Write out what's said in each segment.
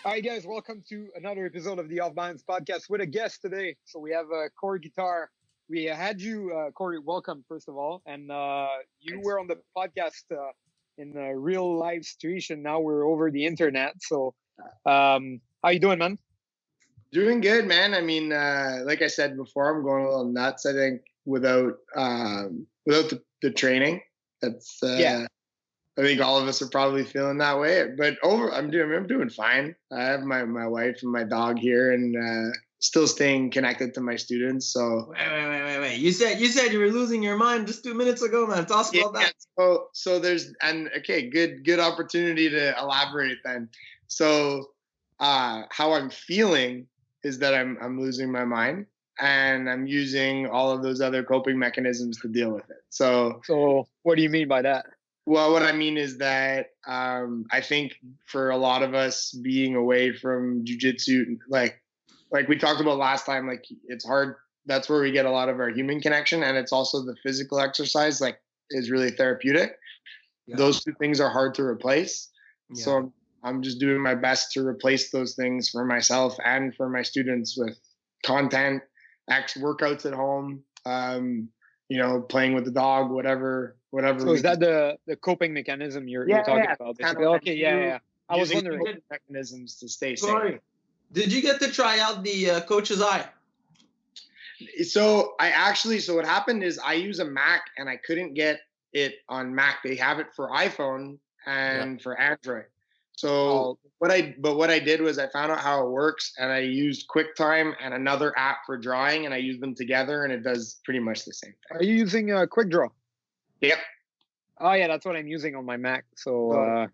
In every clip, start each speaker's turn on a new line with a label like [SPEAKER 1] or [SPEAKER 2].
[SPEAKER 1] Hi guys, welcome to another episode of the Off Balance podcast with a guest today. So we have Corey Guitar. We had you, Corey, welcome first of all. And you were on the podcast in a real live situation. Now we're over the internet. So how you doing, man?
[SPEAKER 2] Doing good, man. I mean, like I said before, I'm going a little nuts, I think, without the training. That's I think all of us are probably feeling that way. But I'm doing fine. I have my wife and my dog here, and still staying connected to my students. So
[SPEAKER 3] wait. You said you were losing your mind just 2 minutes ago, man. Tell us about that.
[SPEAKER 2] So there's good opportunity to elaborate then. So how I'm feeling is that I'm losing my mind, and I'm using all of those other coping mechanisms to deal with it. So
[SPEAKER 1] what do you mean by that?
[SPEAKER 2] Well, what I mean is that I think for a lot of us being away from jiu-jitsu, like we talked about last time, like it's hard. That's where we get a lot of our human connection, and it's also the physical exercise, like, is really therapeutic. Yeah. Those two things are hard to replace. Yeah. So I'm just doing my best to replace those things for myself and for my students with content, workouts at home, playing with the dog, whatever.
[SPEAKER 1] So is that the coping mechanism you're talking about?
[SPEAKER 2] Kind of
[SPEAKER 1] okay. I was wondering
[SPEAKER 2] mechanisms to stay
[SPEAKER 3] Sorry.
[SPEAKER 2] safe.
[SPEAKER 3] Did you get to try out the coach's eye?
[SPEAKER 2] So what happened is I use a Mac and I couldn't get it on Mac. They have it for iPhone and for Android. So what I did was I found out how it works, and I used QuickTime and another app for drawing, and I used them together, and it does pretty much the same thing.
[SPEAKER 1] Are you using QuickDraw?
[SPEAKER 2] Yep.
[SPEAKER 1] Oh yeah, that's what I'm using on my Mac. So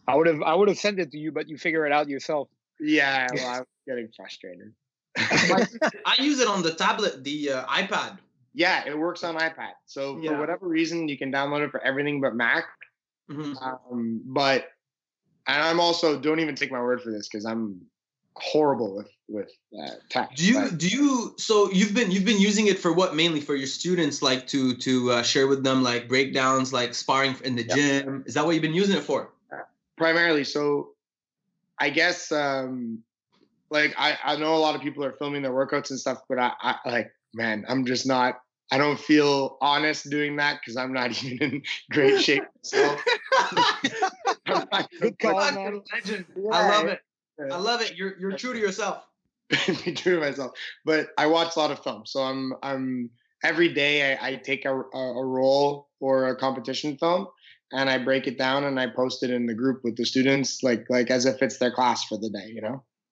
[SPEAKER 1] I would have sent it to you, but you figure it out yourself.
[SPEAKER 2] Yeah, well, I was getting frustrated.
[SPEAKER 3] I use it on the tablet, the iPad.
[SPEAKER 2] Yeah, it works on iPad. So for whatever reason, you can download it for everything but Mac. Mm-hmm. And I'm also, don't even take my word for this because I'm horrible with tech.
[SPEAKER 3] So you've been using it for what, mainly for your students, like to share with them like breakdowns, like sparring in the gym? Is that what you've been using it for?
[SPEAKER 2] Primarily. So I guess I know a lot of people are filming their workouts and stuff, but I'm just not. I don't feel honest doing that because I'm not even in great shape myself.
[SPEAKER 1] Good call, man.
[SPEAKER 3] Legend. I love it. I love it. You're true to yourself.
[SPEAKER 2] Be true to myself. But I watch a lot of film, so I'm every day I take a role or a competition film, and I break it down and I post it in the group with the students, like as if it's their class for the day.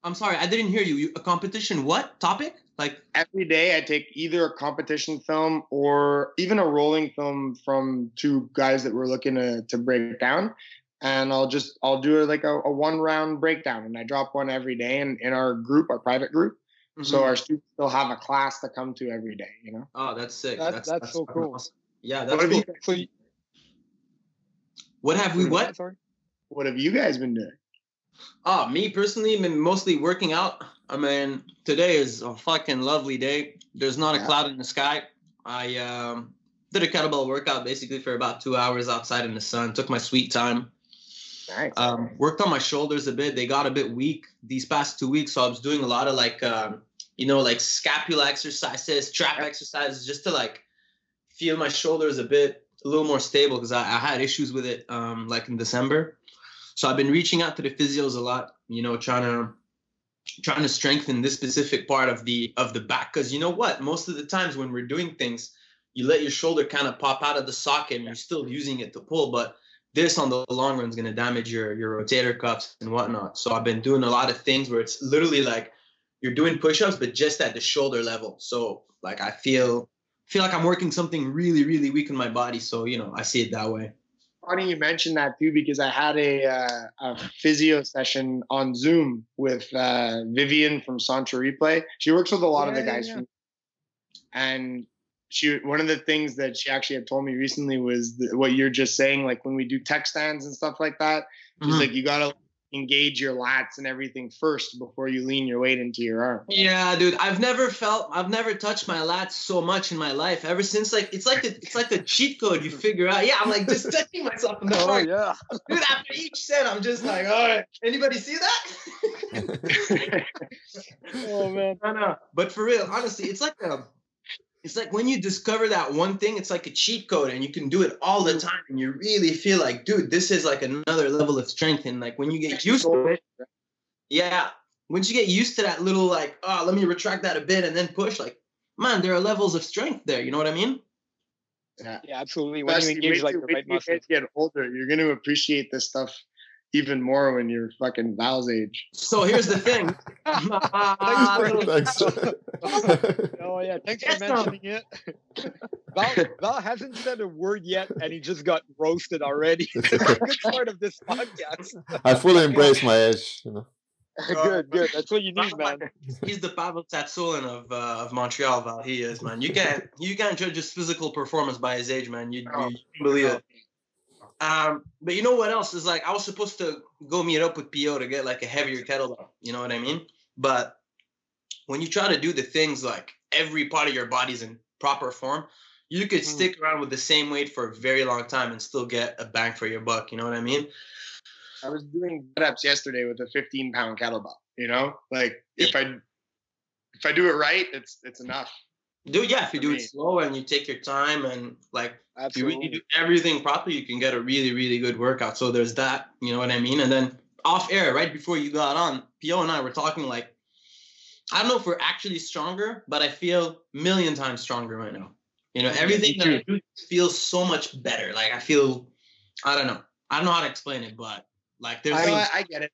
[SPEAKER 3] I'm sorry, I didn't hear you. A competition? What topic? Like
[SPEAKER 2] every day I take either a competition film or even a rolling film from two guys that we're looking to break down. And I'll do like a 1-round breakdown, and I drop one every day in our group, our private group. Mm-hmm. So our students still have a class to come to every day,
[SPEAKER 3] Oh, that's sick.
[SPEAKER 1] That's so cool.
[SPEAKER 3] Awesome. Yeah, that's cool. What have you guys been doing?
[SPEAKER 2] Oh,
[SPEAKER 3] me personally, I've been mostly working out. I mean, today is a fucking lovely day. There's not a cloud in the sky. I did a kettlebell workout basically for about 2 hours outside in the sun. Took my sweet time.
[SPEAKER 2] Nice.
[SPEAKER 3] Worked on my shoulders a bit. They got a bit weak these past 2 weeks, so I was doing a lot of like scapula exercises, trap exercises, just to like feel my shoulders a little more stable, because I had issues with it like in December. So I've been reaching out to the physios a lot, trying to strengthen this specific part of the back, because you know what? Most of the times when we're doing things, you let your shoulder kind of pop out of the socket and you're still using it to pull, but this on the long run is going to damage your rotator cuffs and whatnot. So I've been doing a lot of things where it's literally like you're doing push-ups, but just at the shoulder level. So like I feel like I'm working something really, really weak in my body. So, I see it that way.
[SPEAKER 2] Funny you mentioned that too, because I had a physio session on Zoom with Vivian from Sancho Replay. She works with a lot of the guys and one of the things that she actually had told me recently was what you're just saying, like when we do tech stands and stuff like that, she's like, you got to engage your lats and everything first before you lean your weight into your arm.
[SPEAKER 3] Yeah, dude, I've never touched my lats so much in my life ever since. Like it's like the cheat code you figure out. Yeah, I'm like just touching myself in the park.
[SPEAKER 1] Yeah,
[SPEAKER 3] dude. After each set, I'm just like, all right. Anybody see that?
[SPEAKER 1] Oh man.
[SPEAKER 3] No. But for real, honestly, it's like when you discover that one thing, it's like a cheat code, and you can do it all the time, and you really feel like, dude, this is like another level of strength. And like when you get used to it, yeah, once you get used to that little like, oh, let me retract that a bit and then push, like, man, there are levels of strength there. You know what I mean?
[SPEAKER 1] Yeah, absolutely. When you engage like the right muscles.
[SPEAKER 2] Get older, you're going to appreciate this stuff even more when you're fucking Val's age.
[SPEAKER 3] So here's the thing.
[SPEAKER 1] Thanks. Oh yeah, thanks for mentioning it. Val hasn't said a word yet, and he just got roasted already. It's a good start of this podcast.
[SPEAKER 4] I fully embrace my age, you know.
[SPEAKER 1] Good. That's what you need, man.
[SPEAKER 3] He's the Pavel Tsatsouline of Montreal, Val. He is, man. You can't judge his physical performance by his age, man. You believe it. But you know what else is like? I was supposed to go meet up with PO to get like a heavier kettlebell. You know what I mean? But when you try to do the things like every part of your body's in proper form, you could stick around with the same weight for a very long time and still get a bang for your buck. You know what I mean?
[SPEAKER 2] I was doing get-ups yesterday with a 15-pound kettlebell. You know, like if I do it right, it's enough.
[SPEAKER 3] Dude, yeah, if you do it slow and you take your time and like if you really do everything properly, you can get a really, really good workout. So there's that, you know what I mean? And then off air, right before you got on, PO and I were talking like, I don't know if we're actually stronger, but I feel a million times stronger right now. You know, everything that I do feels so much better. Like I feel, I don't know how to explain it, but like there's
[SPEAKER 2] I get it.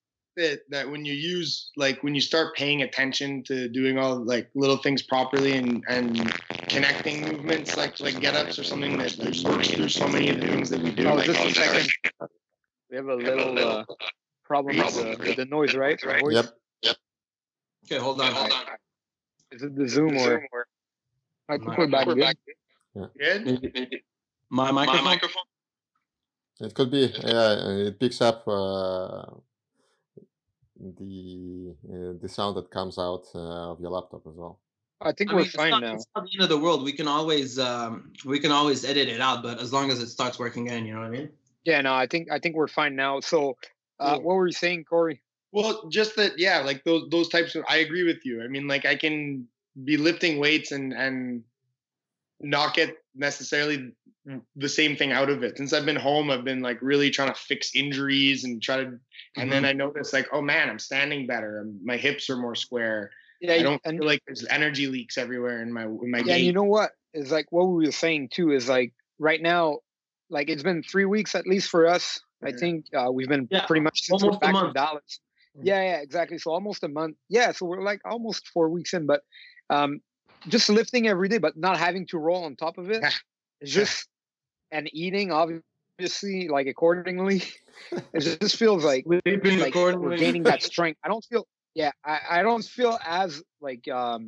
[SPEAKER 2] That when you use when you start paying attention to doing all like little things properly and connecting movements like get-ups or something that works through so many of the things that we do.
[SPEAKER 1] Oh, just a second. We have a little problem with the noise, right?
[SPEAKER 4] Yep.
[SPEAKER 3] Okay, hold on.
[SPEAKER 1] Is it the Zoom or? I can put back good.
[SPEAKER 2] Yeah.
[SPEAKER 3] Good. My microphone.
[SPEAKER 4] It could be. Yeah, it picks up the sound that comes out of your laptop as well.
[SPEAKER 1] I think we're fine now.
[SPEAKER 3] It's not the end of the world. We can always edit it out, but as long as it starts working again, you know what I mean?
[SPEAKER 1] Yeah, no, I think we're fine now. So, what were you saying, Corey?
[SPEAKER 2] Well, just that, yeah, like those types of. I agree with you. I mean, like I can be lifting weights and not get necessarily the same thing out of it. Since I've been home, I've been like really trying to fix injuries and and then I noticed like, oh man, I'm standing better. My hips are more square. Yeah, I don't feel like there's energy leaks everywhere in my
[SPEAKER 1] yeah,
[SPEAKER 2] gait.
[SPEAKER 1] And you know what is like what we were saying too is like right now, like it's been 3 weeks at least for us. I think we've been pretty much since we're back in Dallas. Yeah, exactly. So almost a month. Yeah, so we're like almost 4 weeks in, but just lifting every day, but not having to roll on top of it. It's just and eating obviously like accordingly. It just feels like we're gaining that strength. I don't feel I don't feel as like I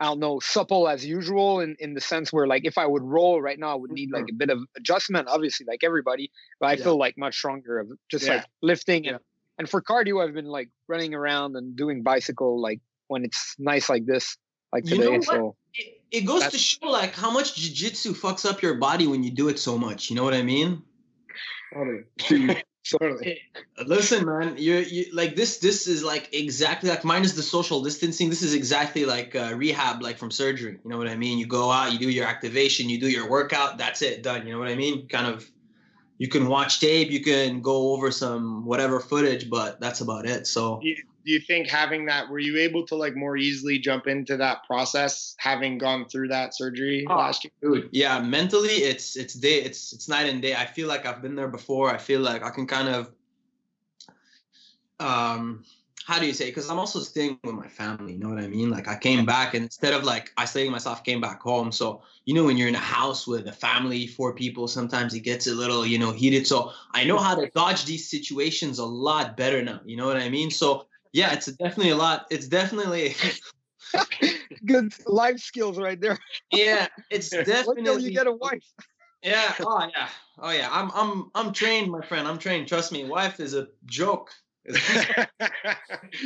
[SPEAKER 1] don't know, supple as usual in the sense where like if I would roll right now, I would need like a bit of adjustment, obviously, like everybody. But I feel like much stronger of just like lifting and for cardio, I've been like running around and doing bicycle like when it's nice like this, like today.
[SPEAKER 3] You know
[SPEAKER 1] so
[SPEAKER 3] it goes to show like how much jiu-jitsu fucks up your body when you do it so much. You know what I mean?
[SPEAKER 2] Totally.
[SPEAKER 3] Listen, man, you like this is like exactly like minus the social distancing. This is exactly like rehab, like from surgery. You know what I mean? You go out, you do your activation, you do your workout. That's it, done. You know what I mean? Kind of. You can watch tape, you can go over some whatever footage, but that's about it. So
[SPEAKER 2] do you think having that, were you able to like more easily jump into that process having gone through that surgery last year?
[SPEAKER 3] Dude, yeah, mentally it's night and day. I feel like I've been there before. I feel like I can kind of how do you say? Because I'm also staying with my family. You know what I mean? Like I came back and instead of like isolating myself, came back home. So, you know, when you're in a house with a family, 4 people, sometimes it gets a little, you know, heated. So I know how to dodge these situations a lot better now. You know what I mean? So yeah, it's definitely a lot. It's definitely
[SPEAKER 1] good life skills right there.
[SPEAKER 3] Yeah, it's definitely.
[SPEAKER 1] Wait till you get a wife.
[SPEAKER 3] Yeah. Oh yeah. I'm trained, my friend. I'm trained. Trust me. Wife is a joke.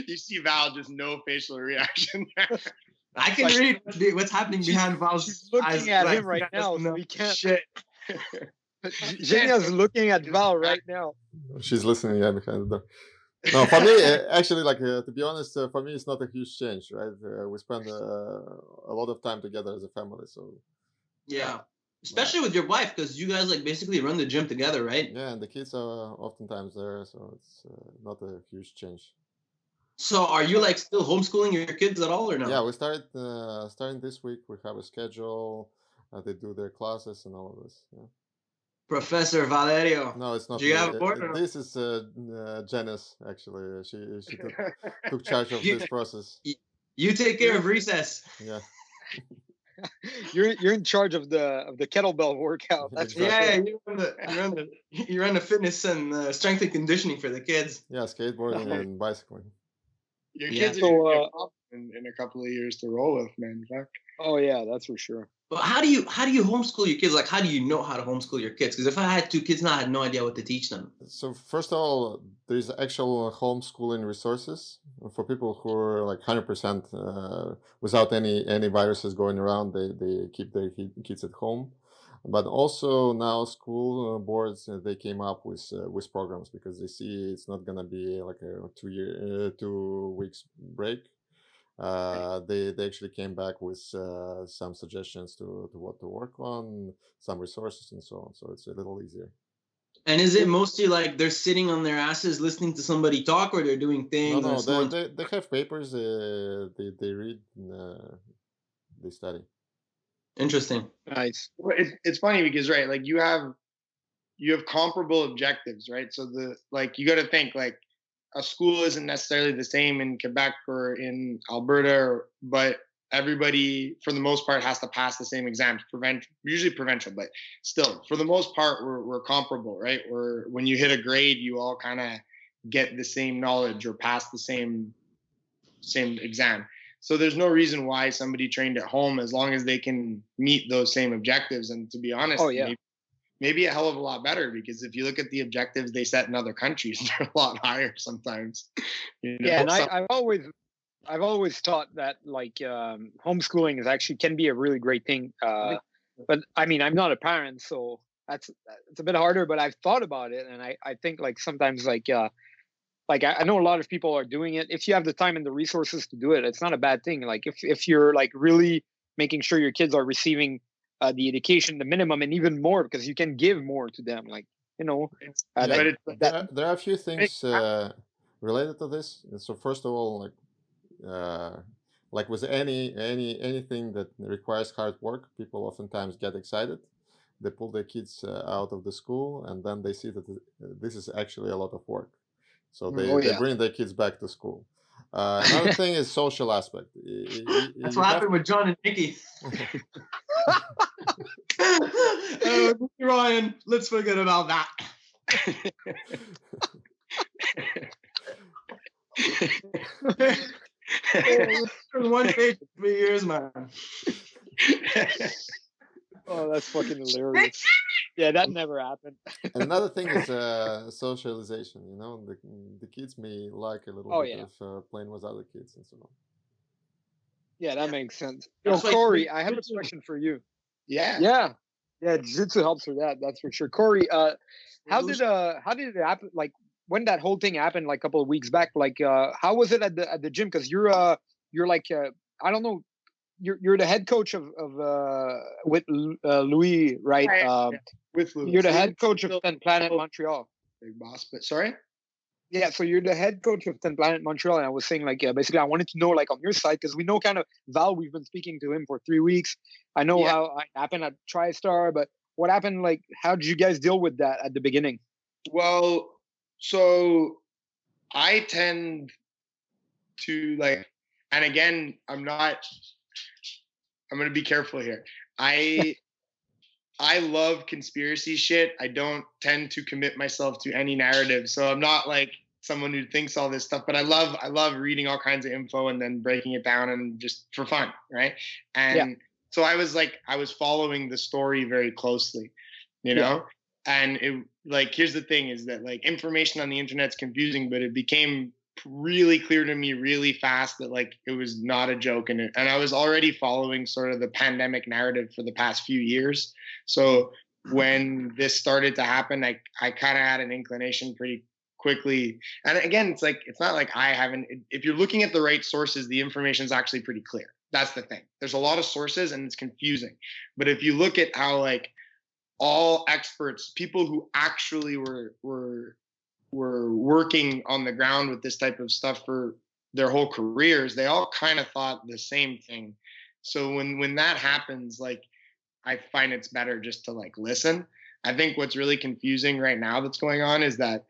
[SPEAKER 2] You see Val, just no facial reaction.
[SPEAKER 3] I can read what's happening behind Val's eyes.
[SPEAKER 1] She's looking at him right now, so we can't. Shit. Genia's looking at Val right now.
[SPEAKER 4] She's listening, behind the door. No, for me, actually, like to be honest, for me, it's not a huge change, right? We spend a lot of time together as a family, so uh,
[SPEAKER 3] Yeah, especially with your wife, because you guys like basically run the gym together, right?
[SPEAKER 4] yeah, and the kids are oftentimes there, so it's not a huge change.
[SPEAKER 3] So are you like still homeschooling your kids at all or
[SPEAKER 4] Yeah,
[SPEAKER 3] no?
[SPEAKER 4] we started starting this week. We have a schedule. They do their classes and all of this. Yeah.
[SPEAKER 3] Professor Valerio,
[SPEAKER 4] No, it's
[SPEAKER 3] do
[SPEAKER 4] not
[SPEAKER 3] you
[SPEAKER 4] me.
[SPEAKER 3] have a board or no?
[SPEAKER 4] This is Janice. Actually, she took charge of
[SPEAKER 3] You,
[SPEAKER 4] this process.
[SPEAKER 3] you take care of recess.
[SPEAKER 4] Yeah,
[SPEAKER 1] You're in charge of the kettlebell workout. That's for
[SPEAKER 4] exactly.
[SPEAKER 3] Yeah,
[SPEAKER 1] sure.
[SPEAKER 3] you run the fitness and strength and conditioning for the kids.
[SPEAKER 4] Yeah, skateboarding and bicycling.
[SPEAKER 2] Your
[SPEAKER 3] Yeah.
[SPEAKER 2] kids are
[SPEAKER 1] So,
[SPEAKER 2] gonna be a problem in a couple of years to roll with, man. Fuck.
[SPEAKER 1] oh yeah, that's for sure.
[SPEAKER 3] But how do you homeschool your kids? Like, how do you know how to homeschool your kids? Because if I had two kids now, I had no idea what to teach them.
[SPEAKER 4] So first of all, there's actual homeschooling resources for people who are like 100% without any viruses going around. They keep their kids at home, but also now school boards they came up with programs because they see it's not gonna be like a 2 weeks break. They actually came back with some suggestions to what to work on, some resources and so on. So it's a little easier.
[SPEAKER 3] And is it mostly like they're sitting on their asses listening to somebody talk, or they're doing
[SPEAKER 4] No,
[SPEAKER 3] things and
[SPEAKER 4] no,
[SPEAKER 3] someone?
[SPEAKER 4] they have papers. They read, they study.
[SPEAKER 3] Interesting.
[SPEAKER 1] Nice.
[SPEAKER 2] Well, it's funny because right, like you have comparable objectives, right? So you got to think like a school isn't necessarily the same in Quebec or in Alberta, but everybody for the most part has to pass the same exams, usually provincial, but still for the most part we're comparable, right? Where when you hit a grade, you all kind of get the same knowledge or pass the same exam. So there's no reason why somebody trained at home, as long as they can meet those same objectives. And to be honest,
[SPEAKER 1] Oh yeah.
[SPEAKER 2] maybe a hell of a lot better, because if you look at the objectives they set in other countries, they're a lot higher sometimes.
[SPEAKER 1] Yeah, and I've always thought that like homeschooling is actually can be a really great thing. But I mean, I'm not a parent, so it's a bit harder. But I've thought about it, and I think like sometimes like I know a lot of people are doing it. If you have the time and the resources to do it, it's not a bad thing. Like if you're like really making sure your kids are receiving the education, the minimum, and even more, because you can give more to them. Like
[SPEAKER 4] Yeah,
[SPEAKER 1] that
[SPEAKER 4] there are a few things related to this. So first of all, like with anything that requires hard work, people oftentimes get excited. They pull their kids out of the school, and then they see that this is actually a lot of work. So
[SPEAKER 1] oh
[SPEAKER 4] they
[SPEAKER 1] yeah.
[SPEAKER 4] bring their kids back to school. Another thing is social aspect.
[SPEAKER 3] That's
[SPEAKER 4] You
[SPEAKER 3] what
[SPEAKER 4] have
[SPEAKER 3] happened with John and Nikki. Ryan, let's forget about that. One page, 3 years, man.
[SPEAKER 1] Oh, that's fucking hilarious. Yeah, that never happened.
[SPEAKER 4] And another thing is socialization. You know, the kids may like a little
[SPEAKER 1] Oh
[SPEAKER 4] bit
[SPEAKER 1] yeah.
[SPEAKER 4] of playing with other kids and so on.
[SPEAKER 1] Yeah, that makes sense. Yo,
[SPEAKER 3] That's why
[SPEAKER 1] Corey, I have a
[SPEAKER 3] Jiu-Jitsu-
[SPEAKER 1] question for you.
[SPEAKER 2] Yeah.
[SPEAKER 1] Yeah, Jiu-Jitsu helps with that. That's for sure. Corey, how did it happen? Like when that whole thing happened, like a couple of weeks back, like how was it at the gym? Because you're like I don't know, you're the head coach of with Louis, right?
[SPEAKER 2] Yeah, with Louis.
[SPEAKER 1] You're the head coach of Planet Montreal.
[SPEAKER 2] Big boss, but sorry.
[SPEAKER 1] Yeah, so you're the head coach of Planet Montreal, and I was saying like basically I wanted to know like on your side, because we know kind of Val, we've been speaking to him for 3 weeks. I know how it happened at TriStar, but what happened? Like, how did you guys deal with that at the beginning?
[SPEAKER 2] Well, so I tend to like, and again, I'm going to be careful here. I love conspiracy shit. I don't tend to commit myself to any narrative. So I'm not like someone who thinks all this stuff, but I love reading all kinds of info and then breaking it down and just for fun, right? And so I was following the story very closely, you know? And it like, here's the thing is that like information on the internet's confusing, but it became really clear to me really fast that like it was not a joke, and I was already following sort of the pandemic narrative for the past few years. So when this started to happen, I kind of had an inclination pretty quickly. And again, it's like, it's not like I haven't, if you're looking at the right sources, the information is actually pretty clear. That's the thing. There's a lot of sources and it's confusing. But if you look at how like all experts, people who actually were working on the ground with this type of stuff for their whole careers, they all kind of thought the same thing. So when that happens, like, I find it's better just to like listen. I think what's really confusing right now that's going on is that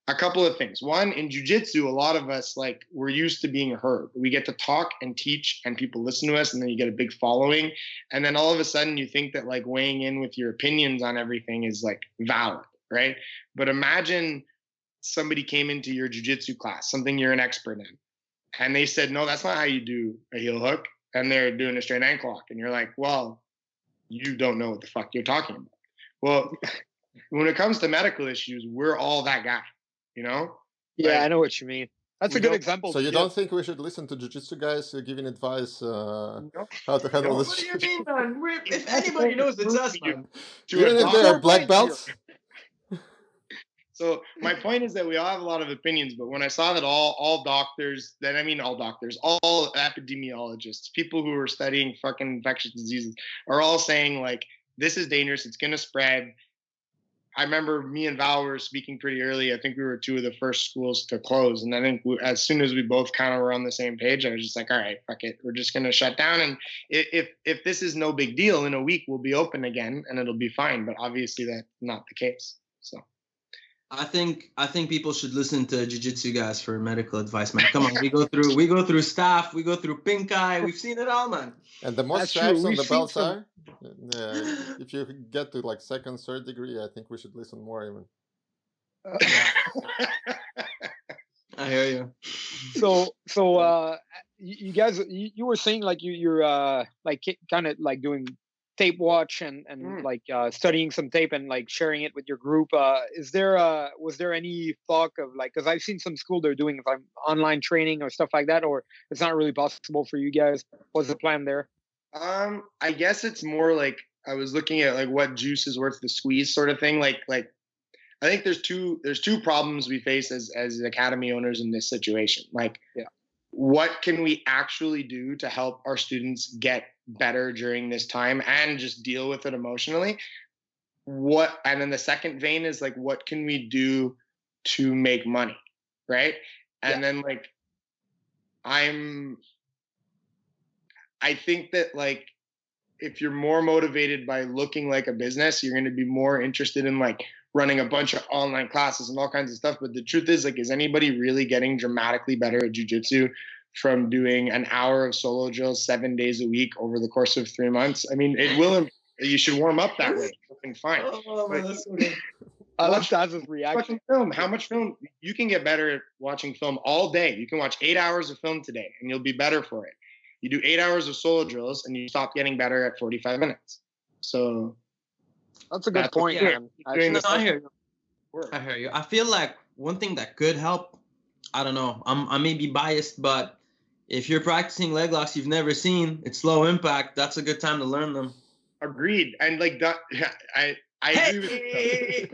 [SPEAKER 2] a couple of things. One, in jiu-jitsu, a lot of us, like, we're used to being heard. We get to talk and teach and people listen to us, and then you get a big following. And then all of a sudden you think that like weighing in with your opinions on everything is like valid, right? But imagine somebody came into your jiu-jitsu class, something you're an expert in, and they said, no, that's not how you do a heel hook. And they're doing a straight ankle lock. And you're like, well, you don't know what the fuck you're talking about. Well, when it comes to medical issues, we're all that guy. You know?
[SPEAKER 1] Yeah,
[SPEAKER 2] like,
[SPEAKER 1] I know what you mean. That's a good example.
[SPEAKER 4] So you don't think we should listen to jiu-jitsu guys giving advice how to handle this?
[SPEAKER 3] What do you mean, man? If anybody knows, it's us, man.
[SPEAKER 4] Even if they are black belts?
[SPEAKER 2] So my point is that we all have a lot of opinions, but when I saw that all doctors, then I mean all doctors, all epidemiologists, people who are studying fucking infectious diseases are all saying like, this is dangerous, it's going to spread. I remember me and Val were speaking pretty early. I think we were two of the first schools to close. And I think as soon as we both kind of were on the same page, I was just like, all right, fuck it. We're just going to shut down. And if this is no big deal, in a week we'll be open again and it'll be fine. But obviously that's not the case. So
[SPEAKER 3] I think people should listen to jiu-jitsu guys for medical advice, man. Come on, we go through staff, we go through pink eye, we've seen it all, man.
[SPEAKER 4] And the more stripes on the belts are, if you get to like second, third degree, I think we should listen more even.
[SPEAKER 3] I hear you.
[SPEAKER 1] So you guys, you were saying like you're like kind of like doing tape watch and like studying some tape and like sharing it with your group. Was there any talk of like, because I've seen some school they're doing online training or stuff like that, or it's not really possible for you guys? What's the plan there?
[SPEAKER 2] I guess it's more like I was looking at like what juice is worth the squeeze sort of thing. Like I think there's two problems we face as academy owners in this situation. Like, what can we actually do to help our students get better during this time and just deal with it emotionally? And then the second vein is like, what can we do to make money? Right. And then like, I think that like, if you're more motivated by looking like a business, you're going to be more interested in like running a bunch of online classes and all kinds of stuff. But the truth is, like, is anybody really getting dramatically better at jiu-jitsu from doing an hour of solo drills 7 days a week over the course of 3 months? I mean, it will. You should warm up that way. Looking fine.
[SPEAKER 1] I love Taz's reaction.
[SPEAKER 2] Film. How much film? You can get better at watching film all day. You can watch 8 hours of film today, and you'll be better for it. You do 8 hours of solo drills, and you stop getting better at 45 minutes. So
[SPEAKER 1] that's a good point. Man.
[SPEAKER 3] I hear you. I feel like one thing that could help, I don't know, I may be biased, but if you're practicing leg locks you've never seen, it's low impact, that's a good time to learn them.
[SPEAKER 2] Agreed. And like that, I agree with you.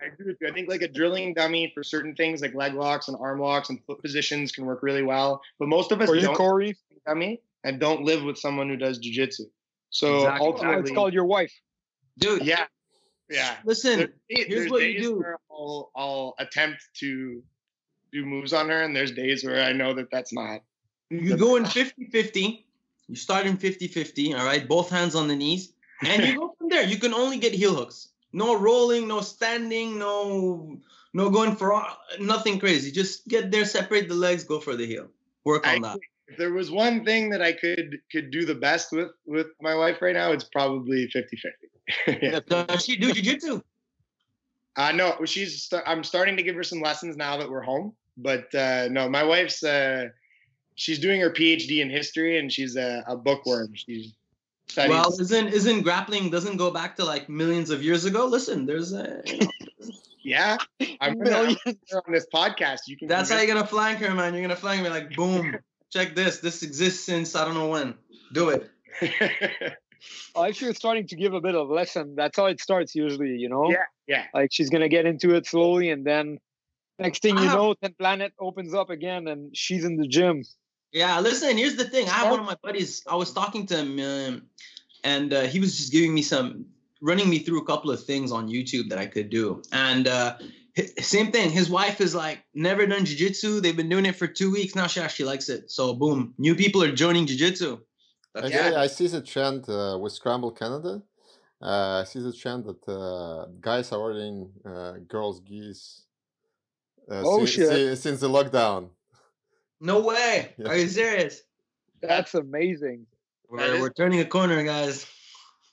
[SPEAKER 2] I agree with you. I think like a drilling dummy for certain things like leg locks and arm locks and foot positions can work really well. But most of us don't Corey? Dummy and don't live with someone who does jiu-jitsu. So ultimately,
[SPEAKER 1] it's called your wife.
[SPEAKER 3] Dude.
[SPEAKER 2] Yeah.
[SPEAKER 3] Listen, here's what you do.
[SPEAKER 2] I'll attempt to do moves on her, and there's days where I know that that's not.
[SPEAKER 3] You go in 50-50. You start in 50-50, all right? Both hands on the knees. And you go from there. You can only get heel hooks. No rolling, no standing, no going for nothing crazy. Just get there, separate the legs, go for the heel. Work on that.
[SPEAKER 2] If there was one thing that I could do the best with my wife right now, it's probably 50-50.
[SPEAKER 3] Does she do jiu-jitsu?
[SPEAKER 2] No, I'm starting to give her some lessons now that we're home. But no, my wife's she's doing her PhD in history, and she's a bookworm. She's studying.
[SPEAKER 3] Well, isn't grappling doesn't go back to like millions of years ago? Listen, there's
[SPEAKER 2] yeah, I'm on this podcast. You can.
[SPEAKER 3] That's how you're gonna flank her, man. You're gonna flank me like, boom. Check this. This exists since I don't know when. Do it.
[SPEAKER 1] Actually, it's starting to give a bit of lesson. That's how it starts usually, you know?
[SPEAKER 2] Yeah.
[SPEAKER 1] Like she's going to get into it slowly, and then Next thing you know, 10 Planet opens up again and she's in the gym.
[SPEAKER 3] Yeah, listen, here's the thing. I have one of my buddies. I was talking to him and he was just running me through a couple of things on YouTube that I could do. And same thing. His wife is like, never done jiu-jitsu. They've been doing it for 2 weeks. Now she actually likes it. So boom, new people are joining jiu-jitsu.
[SPEAKER 4] I see the trend with Scramble Canada. I see the trend that guys are ordering girls' gis since the lockdown.
[SPEAKER 3] No way. Yeah. Are you serious?
[SPEAKER 1] That's amazing.
[SPEAKER 3] We're turning a corner, guys.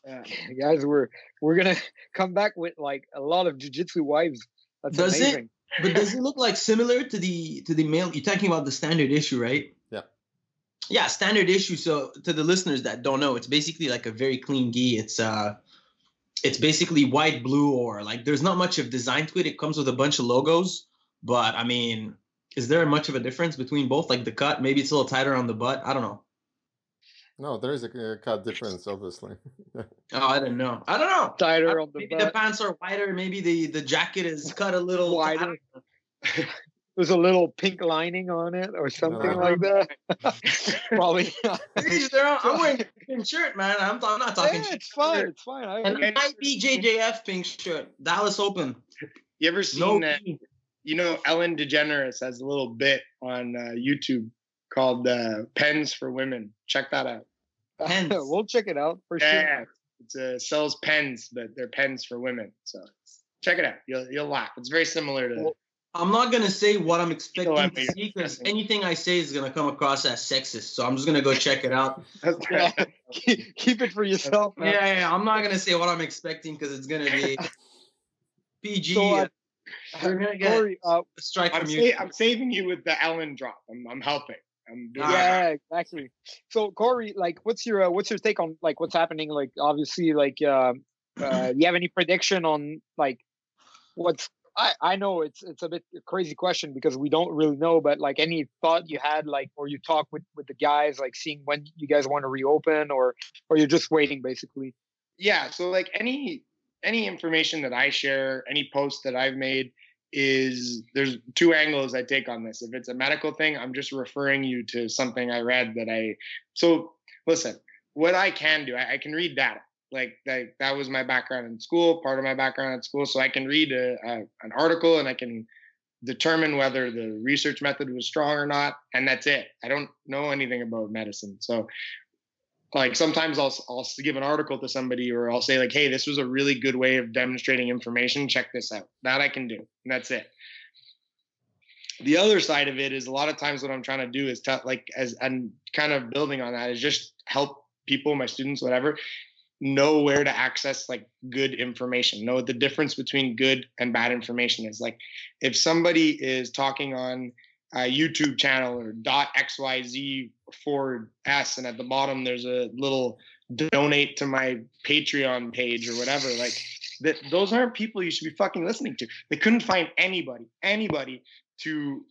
[SPEAKER 1] Yeah, guys, we're gonna come back with like a lot of jiu-jitsu wives. That's amazing.
[SPEAKER 3] But does it look like similar to the male? You're talking about the standard issue, right?
[SPEAKER 4] Yeah.
[SPEAKER 3] Yeah, standard issue. So to the listeners that don't know, it's basically like a very clean gi. It's basically white, blue, or like there's not much of design to it. It comes with a bunch of logos, but I mean, is there much of a difference between both? Like the cut, maybe it's a little tighter on the butt. I don't know.
[SPEAKER 4] No, there is a cut difference, obviously.
[SPEAKER 3] Oh, I don't know.
[SPEAKER 1] Tighter on the
[SPEAKER 3] maybe
[SPEAKER 1] butt.
[SPEAKER 3] The pants are wider. Maybe the jacket is cut a little
[SPEAKER 1] wider. There's a little pink lining on it or something like that. Probably.
[SPEAKER 3] I'm wearing a pink shirt, man. I'm not talking shit.
[SPEAKER 1] It's fine. It's fine.
[SPEAKER 3] An IBJJF pink shirt. Dallas Open.
[SPEAKER 2] You ever seen that? You know, Ellen DeGeneres has a little bit on YouTube called Pens for Women. Check that out.
[SPEAKER 3] Pens.
[SPEAKER 1] We'll check it out for sure.
[SPEAKER 2] It sells pens, but they're pens for women. So check it out. You'll laugh. It's very similar to.
[SPEAKER 3] Well, I'm not gonna say what I'm expecting to see because anything I say is gonna come across as sexist. So I'm just gonna go check it out.
[SPEAKER 1] Keep it for yourself, man.
[SPEAKER 3] Yeah. I'm not gonna say what I'm expecting because it's gonna be PG.
[SPEAKER 1] So,
[SPEAKER 3] we're gonna get
[SPEAKER 1] Corey,
[SPEAKER 3] a strike from you.
[SPEAKER 2] I'm saving you with the Ellen drop. I'm helping.
[SPEAKER 1] Exactly. So Corey, like, what's your take on like what's happening? Like, obviously, like, do you have any prediction on like what's? I know it's a bit a crazy question because we don't really know, but like any thought you had, like, or you talk with the guys, like seeing when you guys want to reopen, or you're just waiting, basically.
[SPEAKER 2] Yeah. So like any information that I share, any post that I've made. There's two angles I take on this. If it's a medical thing, I'm just referring you to something I read so listen, what I can do, I can read data. Like that was my background in school, part of my background at school. So I can read an article and I can determine whether the research method was strong or not. And that's it. I don't know anything about medicine. So like sometimes I'll give an article to somebody or I'll say like, hey, this was a really good way of demonstrating information. Check this out. That I can do. And that's it. The other side of it is a lot of times what I'm trying to do is and kind of building on that is just help people, my students, whatever, know where to access like good information, know what the difference between good and bad information is. Like if somebody is talking on a YouTube channel or .xyz4s and at the bottom there's a little donate to my Patreon page or whatever, like those aren't people you should be fucking listening to. They couldn't find anybody to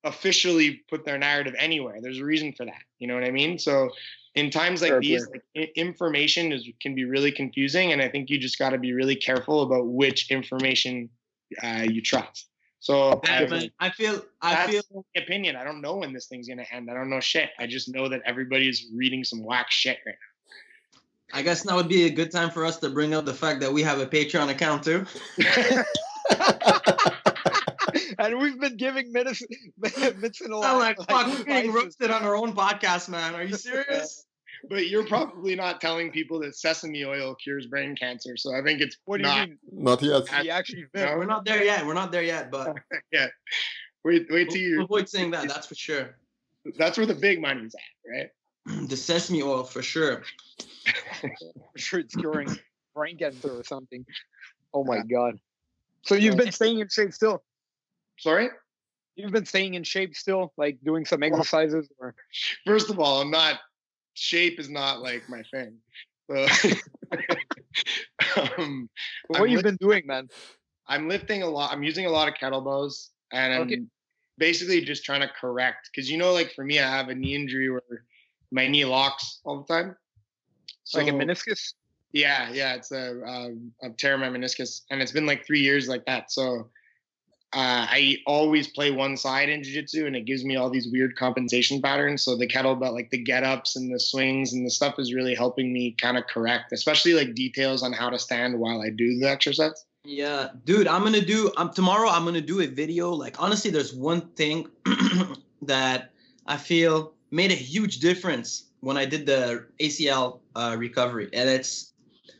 [SPEAKER 2] officially put their narrative anywhere. There's a reason for that. You know what I mean? So in times like these, like, information can be really confusing, and I think you just got to be really careful about which information you trust. So
[SPEAKER 3] I feel
[SPEAKER 2] opinion. I don't know when this thing's gonna end. I don't know shit. I just know that everybody's reading some whack shit right now.
[SPEAKER 3] I guess that would be a good time for us to bring up the fact that we have a Patreon account too.
[SPEAKER 1] And we've been giving medicinal.
[SPEAKER 3] I'm like, fuck, we're getting roasted on our own podcast, man. Are you serious?
[SPEAKER 2] But you're probably not telling people that sesame oil cures brain cancer. So I think it's
[SPEAKER 1] what do you mean?
[SPEAKER 4] Not yet.
[SPEAKER 3] No, we're not there yet. We're not there yet, but
[SPEAKER 2] yeah. Wait till you
[SPEAKER 3] avoid saying that. That's for sure.
[SPEAKER 2] That's where the big money's at, right?
[SPEAKER 3] The sesame oil for sure.
[SPEAKER 1] For sure, it's curing brain cancer or something. Oh my god! So you've been staying in shape still?
[SPEAKER 2] Sorry?
[SPEAKER 1] You've been staying in shape still, like doing some exercises? Or
[SPEAKER 2] first of all, shape is not like my thing. So,
[SPEAKER 1] what you've been doing, man?
[SPEAKER 2] I'm lifting a lot. I'm using a lot of kettlebells, and I'm basically just trying to correct. Because like for me, I have a knee injury where my knee locks all the time. So,
[SPEAKER 1] like a meniscus? Yeah.
[SPEAKER 2] It's a tear in my meniscus, and it's been like 3 years like that. So I always play one side in jiu-jitsu, and it gives me all these weird compensation patterns. So the kettlebell, like the get-ups and the swings and the stuff is really helping me kind of correct, especially like details on how to stand while I do the exercise.
[SPEAKER 3] Yeah, dude, tomorrow I'm gonna do a video. Like, honestly, there's one thing that I feel made a huge difference when I did the ACL recovery, and it's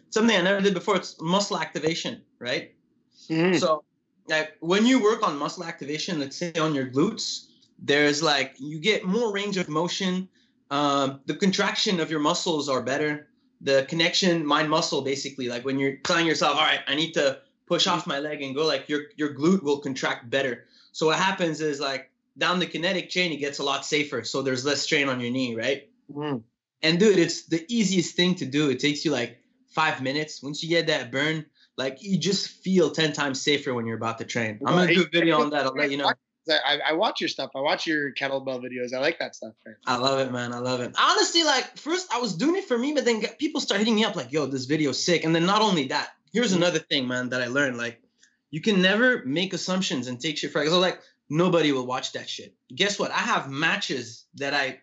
[SPEAKER 3] something I never did before. It's muscle activation, right?
[SPEAKER 2] Mm-hmm.
[SPEAKER 3] So, like, when you work on muscle activation, let's say on your glutes, there's like, you get more range of motion. The contraction of your muscles are better. The connection, mind muscle, basically, like when you're telling yourself, all right, I need to push off my leg and go, like your glute will contract better. So what happens is, like, down the kinetic chain, it gets a lot safer. So there's less strain on your knee, right?
[SPEAKER 2] Mm-hmm.
[SPEAKER 3] And dude, it's the easiest thing to do. It takes you like 5 minutes. Once you get that burn, like, you just feel 10 times safer when you're about to train. I'm going to do a video on that. I'll let you know.
[SPEAKER 2] I watch your stuff. I watch your kettlebell videos. I like that stuff, man.
[SPEAKER 3] I love it, man. I love it. Honestly, like, first I was doing it for me, but then people start hitting me up like, yo, this video's sick. And then not only that, here's another thing, man, that I learned. Like, you can never make assumptions and take shit for it. So, like, nobody will watch that shit. Guess what? I have matches that I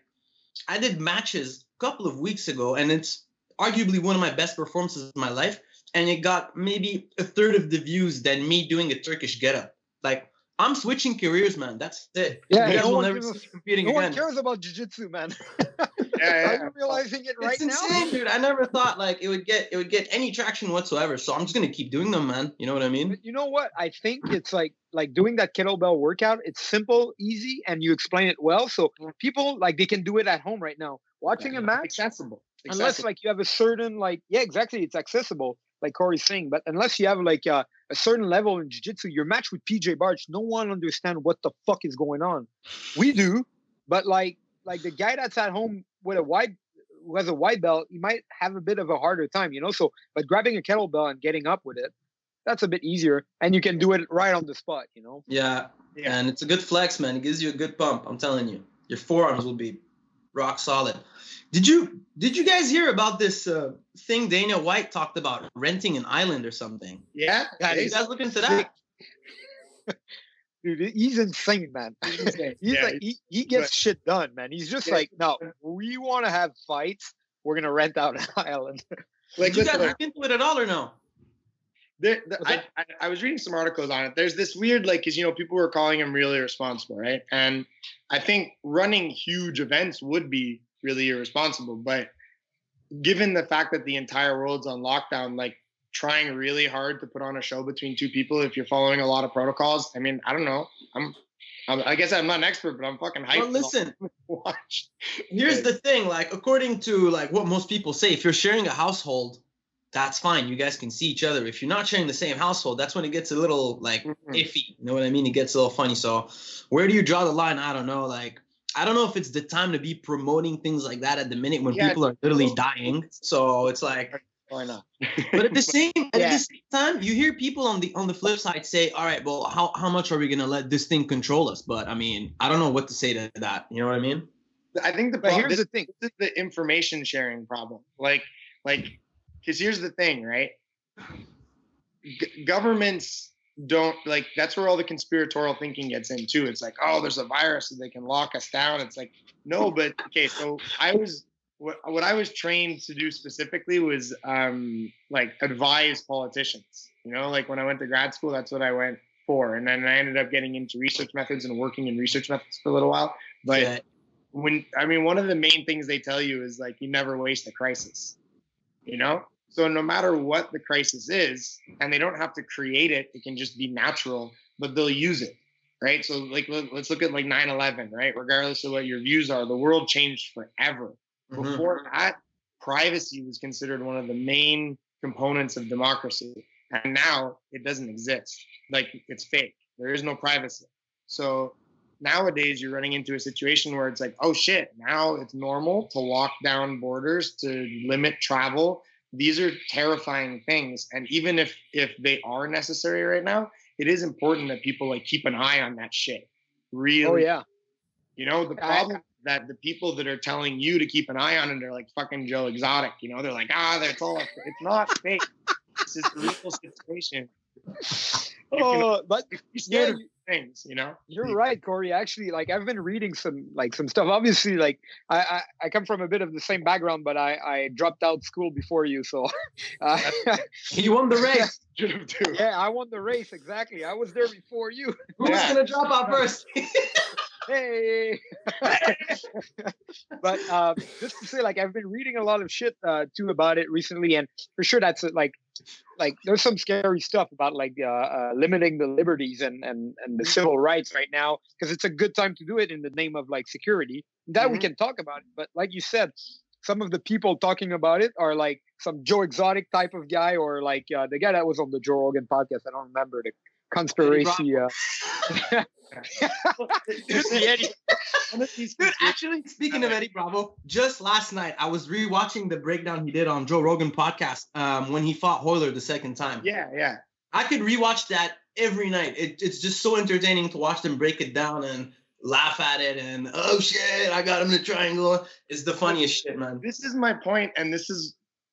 [SPEAKER 3] did matches a couple of weeks ago, and it's arguably one of my best performances of my life. And it got maybe a third of the views than me doing a Turkish getup. Like, I'm switching careers, man. That's it.
[SPEAKER 1] Yeah,
[SPEAKER 3] you guys
[SPEAKER 1] no
[SPEAKER 3] will
[SPEAKER 1] one
[SPEAKER 3] never
[SPEAKER 1] gives
[SPEAKER 3] see me competing
[SPEAKER 1] No
[SPEAKER 3] again.
[SPEAKER 1] one cares about jiu-jitsu, man.
[SPEAKER 2] Yeah.
[SPEAKER 1] Are you realizing it right
[SPEAKER 3] It's insane, dude. I never thought like it would get any traction whatsoever. So I'm just gonna keep doing them, man. You know what I mean?
[SPEAKER 1] But you know what? I think it's like doing that kettlebell workout. It's simple, easy, and you explain it well. So people, like, they can do it at home right now. Watching a match,
[SPEAKER 2] Accessible.
[SPEAKER 1] unless like you have a certain, like, yeah, exactly, it's accessible, like Corey's saying. But unless you have like a certain level in jiu-jitsu, your match with PJ Barch, no one understands what the fuck is going on. We do, but like the guy that's at home with who has a white belt, he might have a bit of a harder time, you know. So, but grabbing a kettlebell and getting up with it, that's a bit easier, and you can do it right on the spot, you know.
[SPEAKER 3] Yeah. And it's a good flex, man. It gives you a good pump. I'm telling you, your forearms will be rock solid. Did you guys hear about this thing Dana White talked about, renting an island or something?
[SPEAKER 2] Yeah.
[SPEAKER 3] You guys look into that?
[SPEAKER 1] Dude, he's insane, man. He gets shit done, man. He's just like, no, we want to have fights. We're gonna rent out an island.
[SPEAKER 3] Like, did you guys look into it at all or no?
[SPEAKER 2] I was reading some articles on it. There's this weird, like, because, you know, people were calling him really irresponsible, right? And I think running huge events would be really irresponsible. But given the fact that the entire world's on lockdown, like, trying really hard to put on a show between two people, if you're following a lot of protocols, I mean, I don't know. I guess I'm not an expert, but I'm fucking hyped.
[SPEAKER 3] Well, listen,
[SPEAKER 2] watch.
[SPEAKER 3] Here's the thing. Like, according to like what most people say, if you're sharing a household, that's fine. You guys can see each other. If you're not sharing the same household, that's when it gets a little like iffy. You know what I mean? It gets a little funny. So where do you draw the line? I don't know. Like, I don't know if it's the time to be promoting things like that at the minute when people are literally dying. So it's like,
[SPEAKER 2] why not?
[SPEAKER 3] But at the same time, you hear people on the flip side say, all right, well, how much are we going to let this thing control us? But I mean, I don't know what to say to that. You know what I mean?
[SPEAKER 2] I think
[SPEAKER 1] here's the thing.
[SPEAKER 2] This is the information sharing problem. Like, because here's the thing, right? Governments don't, like, that's where all the conspiratorial thinking gets in too. It's like, oh, there's a virus so they can lock us down. It's like, no, but okay. So what I was trained to do specifically was like advise politicians, you know, like when I went to grad school, that's what I went for. And then I ended up getting into research methods and working in research methods for a little while. But one of the main things they tell you is like, you never waste a crisis, you know? So no matter what the crisis is, and they don't have to create it, it can just be natural, but they'll use it, right? So like, let's look at like 9/11, right? Regardless of what your views are, the world changed forever. Before that, privacy was considered one of the main components of democracy. And now it doesn't exist. Like, it's fake. There is no privacy. So nowadays you're running into a situation where it's like, oh shit, now it's normal to lock down borders, to limit travel. These are terrifying things. And even if they are necessary right now, it is important that people like keep an eye on that shit. Really. Oh
[SPEAKER 1] yeah.
[SPEAKER 2] You know, the problem that the people that are telling you to keep an eye on it are like fucking Joe Exotic, you know, they're like, it's not fake. This is the real situation.
[SPEAKER 1] But
[SPEAKER 2] Be scared
[SPEAKER 1] yeah,
[SPEAKER 2] of things, you know.
[SPEAKER 1] you're right, Corey. Actually, like I've been reading some stuff. Obviously, like I come from a bit of the same background, but I dropped out school before you, so
[SPEAKER 3] You won the race.
[SPEAKER 2] Should have too.
[SPEAKER 1] yeah, I won the race exactly. I was there before you.
[SPEAKER 3] Who's gonna drop out first?
[SPEAKER 1] Hey. But just to say, like I've been reading a lot of shit too about it recently, and for sure that's like there's some scary stuff about like limiting the liberties and the civil rights right now, because it's a good time to do it in the name of like security. That we can talk about it, but like you said, some of the people talking about it are like some Joe Exotic type of guy, or like the guy that was on the Joe Rogan podcast. I don't remember the conspiracy.
[SPEAKER 3] Dude, actually, speaking of Eddie Bravo, just last night I was rewatching the breakdown he did on Joe Rogan podcast when he fought Hoyler the second time.
[SPEAKER 2] Yeah.
[SPEAKER 3] I could rewatch that every night. It's just so entertaining to watch them break it down and laugh at it and, oh shit, I got him in the triangle. It's the funniest shit, man.
[SPEAKER 2] This is my point, and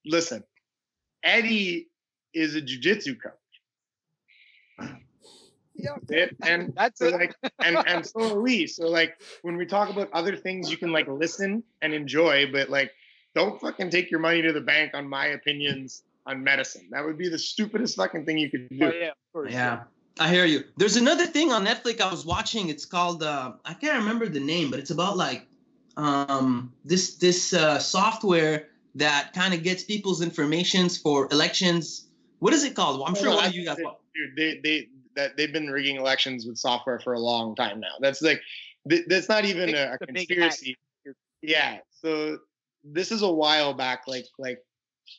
[SPEAKER 2] listen, Eddie is a jiu-jitsu coach.
[SPEAKER 1] Yeah,
[SPEAKER 2] and
[SPEAKER 1] that's
[SPEAKER 2] so
[SPEAKER 1] it.
[SPEAKER 2] like and so are we. So like when we talk about other things, you can like listen and enjoy, but like don't fucking take your money to the bank on my opinions on medicine. That would be the stupidest fucking thing you could do.
[SPEAKER 1] Oh, yeah, of course.
[SPEAKER 3] Yeah, I hear you. There's another thing on Netflix I was watching. It's called I can't remember the name, but it's about like this software that kind of gets people's informations for elections. What is it called? Well, I'm sure one of you guys.
[SPEAKER 2] Dude, they've been rigging elections with software for a long time now. That's like that's not even a conspiracy. Yeah. So this is a while back. Like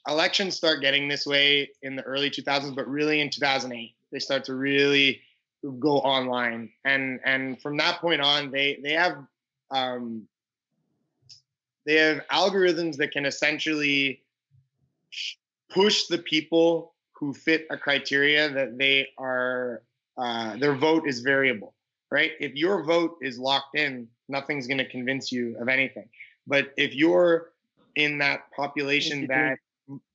[SPEAKER 2] elections start getting this way in the early 2000s, but really in 2008 they start to really go online. And from that point on, they have algorithms that can essentially push the people who fit a criteria that they are, their vote is variable, right? If your vote is locked in, nothing's going to convince you of anything. But if you're in that population that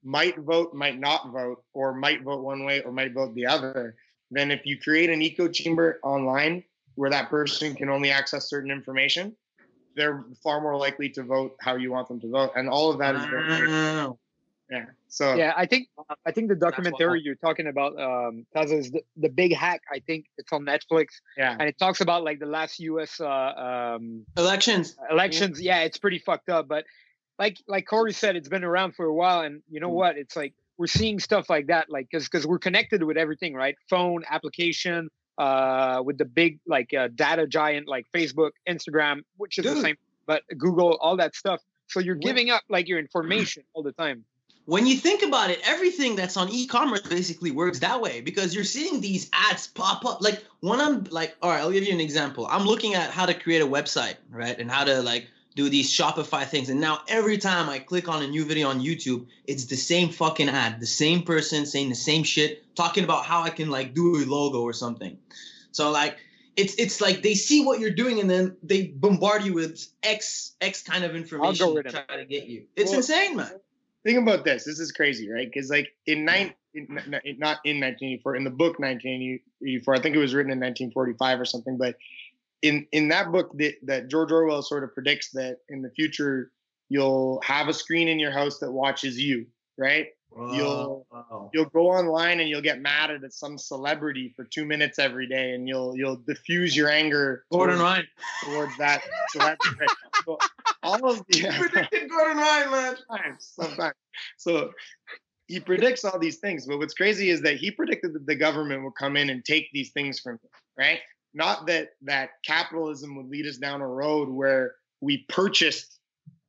[SPEAKER 2] might vote, might not vote, or might vote one way or might vote the other, then if you create an echo chamber online where that person can only access certain information, they're far more likely to vote how you want them to vote. And all of that is very yeah. So
[SPEAKER 1] yeah, I think the documentary you're talking about, Taza, is the Big Hack. I think it's on Netflix.
[SPEAKER 2] Yeah.
[SPEAKER 1] And it talks about like the last U.S.
[SPEAKER 3] Elections.
[SPEAKER 1] Yeah, it's pretty fucked up. But like Corey said, it's been around for a while, and you know what? It's like we're seeing stuff like that, like because we're connected with everything, right? Phone, application, with the big like data giant like Facebook, Instagram, which is the same, but Google, all that stuff. So you're giving up like your information all the time.
[SPEAKER 3] When you think about it, everything that's on e-commerce basically works that way, because you're seeing these ads pop up. Like when I'm like, all right, I'll give you an example. I'm looking at how to create a website, right? And how to like do these Shopify things. And now every time I click on a new video on YouTube, it's the same fucking ad, the same person saying the same shit, talking about how I can like do a logo or something. So like, it's like they see what you're doing and then they bombard you with X kind of information to try to get you. It's insane, man.
[SPEAKER 2] Think about this. This is crazy, right? Because like not in 1984, in the book 1984, I think it was written in 1945 or something. But in that book, that George Orwell sort of predicts that in the future you'll have a screen in your house that watches you, right? You'll go online and you'll get mad at some celebrity for 2 minutes every day, and you'll diffuse your anger
[SPEAKER 3] Gordon Ryan
[SPEAKER 2] towards that celebrity. So all of the
[SPEAKER 3] predicted Gordon Ryan, man.
[SPEAKER 2] Sometimes. So he predicts all these things, but what's crazy is that he predicted that the government would come in and take these things from him, right? Not that capitalism would lead us down a road where we purchased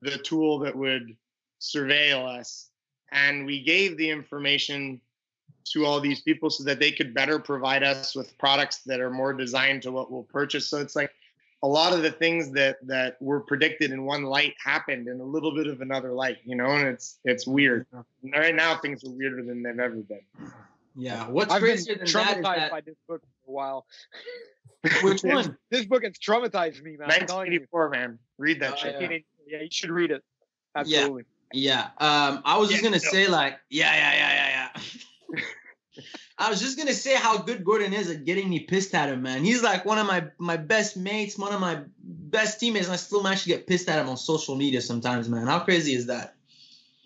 [SPEAKER 2] the tool that would surveil us, and we gave the information to all these people so that they could better provide us with products that are more designed to what we'll purchase. So it's like a lot of the things that were predicted in one light happened in a little bit of another light, you know, and it's weird. And right now things are weirder than they've ever been.
[SPEAKER 3] Yeah. What's
[SPEAKER 1] I've been
[SPEAKER 3] crazier than
[SPEAKER 1] traumatized by this book for a while.
[SPEAKER 3] Which one?
[SPEAKER 1] This book has traumatized me, man.
[SPEAKER 2] 1984, man. Read that shit.
[SPEAKER 1] Yeah, you should read it. Absolutely.
[SPEAKER 3] Yeah. I was just gonna say like, yeah. I was just gonna say how good Gordon is at getting me pissed at him, man. He's like one of my best mates, one of my best teammates, and I still manage to get pissed at him on social media sometimes, man. How crazy is that?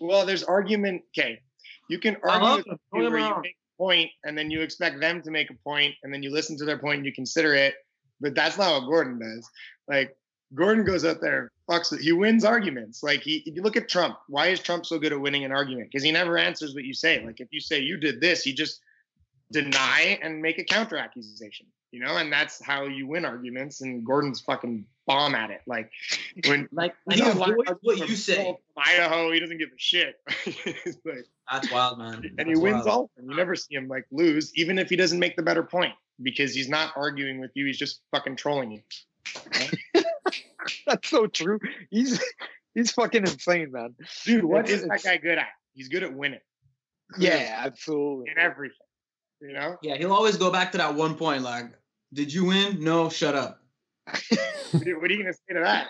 [SPEAKER 2] Well, there's argument. Okay, you can argue with people where you make a point, and then you expect them to make a point, and then you listen to their point and you consider it. But that's not what Gordon does. Like, Gordon goes out there, fucks it. He wins arguments. Like, if you look at Trump, why is Trump so good at winning an argument? Because he never answers what you say. Like, if you say you did this, he just deny and make a counter accusation, you know, and that's how you win arguments. And Gordon's fucking bomb at it. Like, when
[SPEAKER 3] he avoids what you say.
[SPEAKER 2] From Idaho, he doesn't give a shit. Like,
[SPEAKER 3] that's wild, man.
[SPEAKER 2] And he wins all of them. You never see him like lose, even if he doesn't make the better point, because he's not arguing with you. He's just fucking trolling you.
[SPEAKER 1] That's so true. He's fucking insane, man.
[SPEAKER 2] Dude, what is that guy good at? He's good at winning.
[SPEAKER 1] Yeah, absolutely.
[SPEAKER 2] In everything. You know?
[SPEAKER 3] Yeah, he'll always go back to that one point, like, did you win? No, shut up.
[SPEAKER 2] What are you gonna say to that?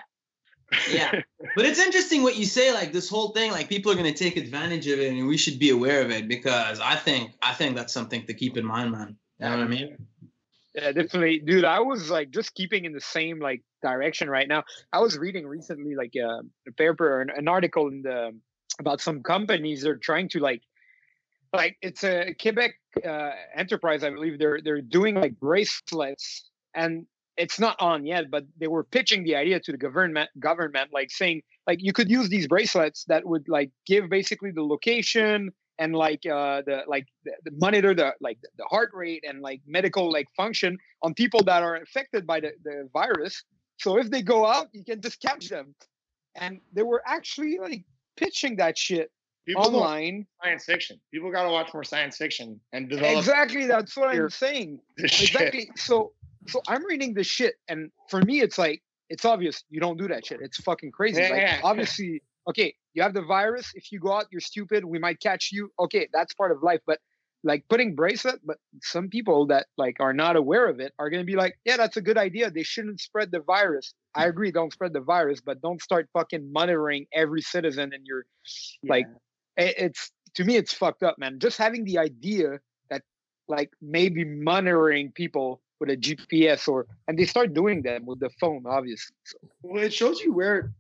[SPEAKER 3] Yeah, but it's interesting what you say. Like, this whole thing, like, people are gonna take advantage of it, and we should be aware of it, because I think that's something to keep in mind, man. You know what I mean?
[SPEAKER 1] Yeah, definitely, dude. I was like just keeping in the same like direction right now. I was reading recently like a paper, an article about some companies they're trying to like it's a Quebec enterprise, I believe. They're doing like bracelets, and it's not on yet, but they were pitching the idea to the government, like saying like you could use these bracelets that would like give basically the location and like the monitor the heart rate and like medical like function on people that are affected by the virus. So if they go out, you can just catch them. And they were actually like pitching that shit online.
[SPEAKER 2] Science fiction. People got to watch more science fiction and develop.
[SPEAKER 1] Exactly, that's what I'm saying. Exactly. So I'm reading this shit, and for me, it's like it's obvious you don't do that shit. It's fucking crazy.
[SPEAKER 2] Yeah,
[SPEAKER 1] like
[SPEAKER 2] yeah.
[SPEAKER 1] Obviously, okay, you have the virus. If you go out, you're stupid. We might catch you. Okay, that's part of life. But like putting bracelet, but some people that like are not aware of it are gonna be like, yeah, that's a good idea. They shouldn't spread the virus. I agree, don't spread the virus, but don't start fucking monitoring every citizen in your like. It's to me, it's fucked up, man. Just having the idea that like maybe monitoring people with a GPS and they start doing them with the phone, obviously. So.
[SPEAKER 2] Well, it shows you where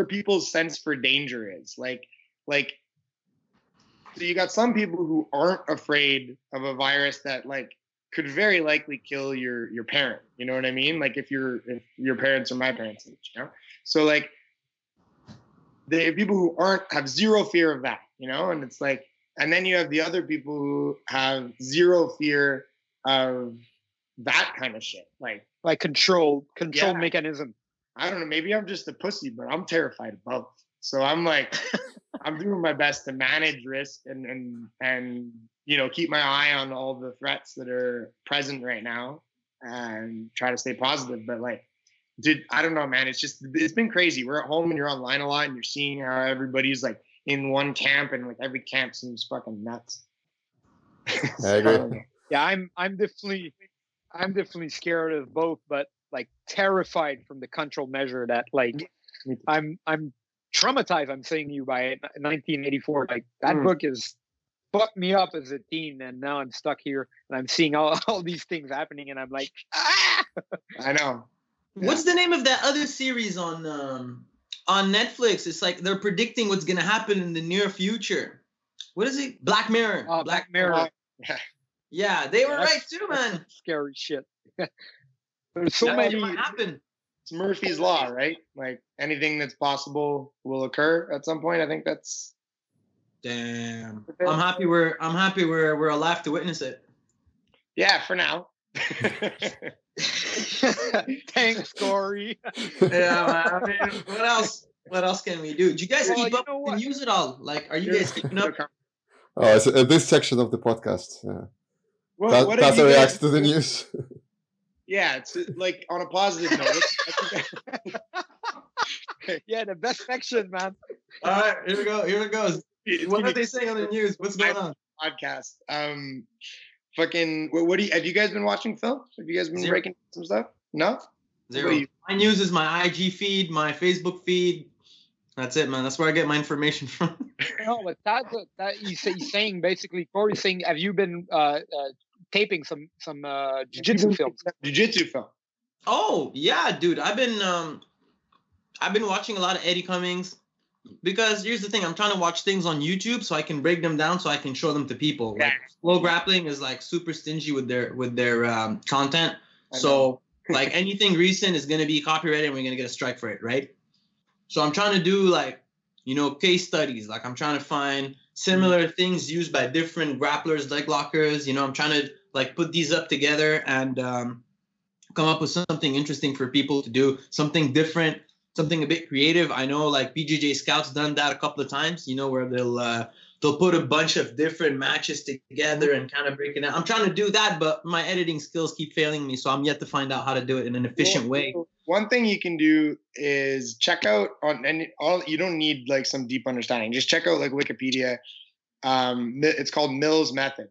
[SPEAKER 2] people's sense for danger is. Like, so you got some people who aren't afraid of a virus that like could very likely kill your parent. You know what I mean? Like if your parents are my parents, you know. So like, the people who have zero fear of that, you know, and it's like, and then you have the other people who have zero fear of that kind of shit, like
[SPEAKER 1] control mechanism.
[SPEAKER 2] I don't know, maybe I'm just a pussy, but I'm terrified of both. So I'm like, I'm doing my best to manage risk and you know, keep my eye on all the threats that are present right now and try to stay positive. But like, dude, I don't know, man. It's been crazy. We're at home and you're online a lot and you're seeing how everybody's like in one camp and like every camp seems fucking nuts.
[SPEAKER 4] I agree.
[SPEAKER 1] Yeah, I'm definitely scared of both, but like terrified from the control measure that like I'm traumatized. I'm saying you by 1984. Like that book is fucked me up as a teen, and now I'm stuck here and I'm seeing all these things happening, and I'm like,
[SPEAKER 2] I know.
[SPEAKER 3] What's the name of that other series on Netflix? It's like they're predicting what's gonna happen in the near future. What is it? Black Mirror.
[SPEAKER 1] Oh, Black Mirror.
[SPEAKER 3] Yeah, they were right too, man.
[SPEAKER 1] Scary shit. There's so many.
[SPEAKER 3] What happened?
[SPEAKER 2] It's Murphy's Law, right? Like anything that's possible will occur at some point. I think that's.
[SPEAKER 3] Damn. I'm happy we're alive to witness it.
[SPEAKER 2] Yeah, for now.
[SPEAKER 1] Thanks, Corey.
[SPEAKER 3] Yeah, I mean, what else can we do? Do you guys keep up with the news at all? Like, are you guys keeping up?
[SPEAKER 4] Oh, it's this section of the podcast. Yeah.
[SPEAKER 2] What
[SPEAKER 4] that's a reaction to the news.
[SPEAKER 2] Yeah, it's like on a positive note.
[SPEAKER 1] Yeah, the best section, man.
[SPEAKER 3] All right, here it goes. What are they saying on the news? What's going on?
[SPEAKER 2] Podcast. Fucking. What have you guys been watching, Phil? Have you guys been breaking some stuff? No.
[SPEAKER 3] Zero. My news is my IG feed, my Facebook feed. That's it, man. That's where I get my information from.
[SPEAKER 1] No, but that he's saying basically, Corey's saying, have you been taping some jiu-jitsu films?
[SPEAKER 2] Jiu-jitsu film.
[SPEAKER 3] Oh yeah, dude. I've been watching a lot of Eddie Cummings, because here's the thing, I'm trying to watch things on YouTube so I can break them down so I can show them to people. Like, Flow Grappling is like super stingy with their content. So like anything recent is gonna be copyrighted and we're gonna get a strike for it, right? So I'm trying to do like, case studies. Like I'm trying to find similar things used by different grapplers, leg lockers. I'm trying to like put these up together and come up with something interesting for people to do, something different, something a bit creative. I know like BJJ Scout's done that a couple of times, where they'll put a bunch of different matches together and kind of break it down. I'm trying to do that, but my editing skills keep failing me, so I'm yet to find out how to do it in an efficient way.
[SPEAKER 2] One thing you can do is check out you don't need like some deep understanding. Just check out like Wikipedia. It's called Mills method,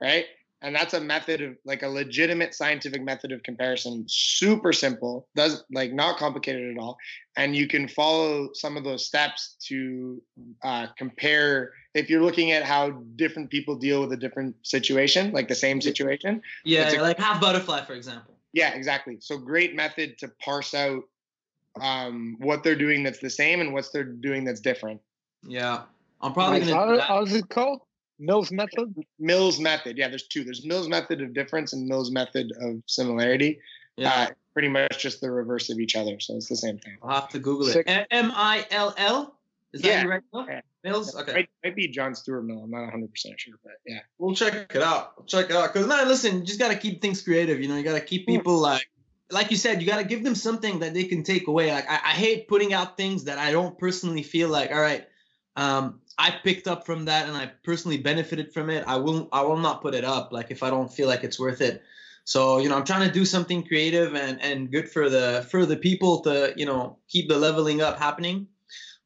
[SPEAKER 2] right? And that's a method of like a legitimate scientific method of comparison. Super simple, not complicated at all. And you can follow some of those steps to compare. If you're looking at how different people deal with a different situation, like the same situation.
[SPEAKER 3] Yeah, like half butterfly, for example.
[SPEAKER 2] Yeah, exactly. So great method to parse out what they're doing that's the same and what they're doing that's different.
[SPEAKER 3] Yeah, I'm probably going to do that.
[SPEAKER 1] How's it called? Mills method?
[SPEAKER 2] Mills method. Yeah, there's two. There's Mills method of difference and Mills method of similarity.
[SPEAKER 3] Yeah.
[SPEAKER 2] Pretty much just the reverse of each other. So it's the same thing.
[SPEAKER 3] I'll have to Google it. Mill? Is that your right spell?
[SPEAKER 2] Yeah.
[SPEAKER 3] Mills? Okay.
[SPEAKER 2] Might be John Stuart Mill. I'm not 100% sure, but yeah.
[SPEAKER 3] We'll check it out. Because, man, listen, you just got to keep things creative. You got to keep people like you said, you got to give them something that they can take away. Like I hate putting out things that I don't personally feel like, all right, I picked up from that and I personally benefited from it. I will not put it up, like if I don't feel like it's worth it. So, I'm trying to do something creative and good for the people to, keep the leveling up happening.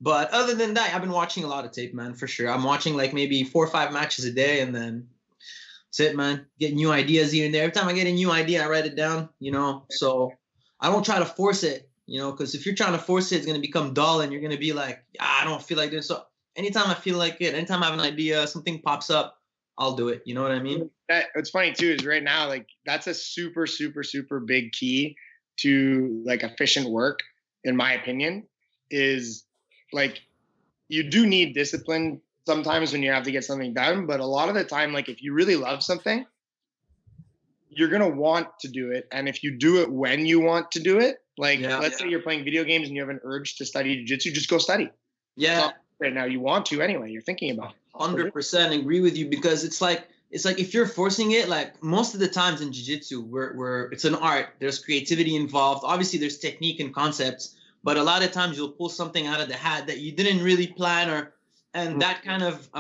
[SPEAKER 3] But other than that, I've been watching a lot of tape, man, for sure. I'm watching like maybe 4 or 5 matches a day, and then that's it, man. Get new ideas here and there. Every time I get a new idea, I write it down, So I don't try to force it, because if you're trying to force it, it's going to become dull and you're going to be like, I don't feel like this. So anytime I feel like it, anytime I have an idea, something pops up, I'll do it. You know what I mean?
[SPEAKER 2] What's funny too is right now, like that's a super, super, super big key to like efficient work, in my opinion, is like you do need discipline sometimes when you have to get something done. But a lot of the time, like if you really love something, you're going to want to do it. And if you do it when you want to do it, let's say you're playing video games and you have an urge to study jiu-jitsu, just go study.
[SPEAKER 3] Yeah.
[SPEAKER 2] Right now you want to anyway, you're thinking about it.
[SPEAKER 3] 100% agree with you, because it's like if you're forcing it, like most of the times in jiu-jitsu, we're it's an art. There's creativity involved. Obviously there's technique and concepts, but a lot of times you'll pull something out of the hat that you didn't really plan, and that kind of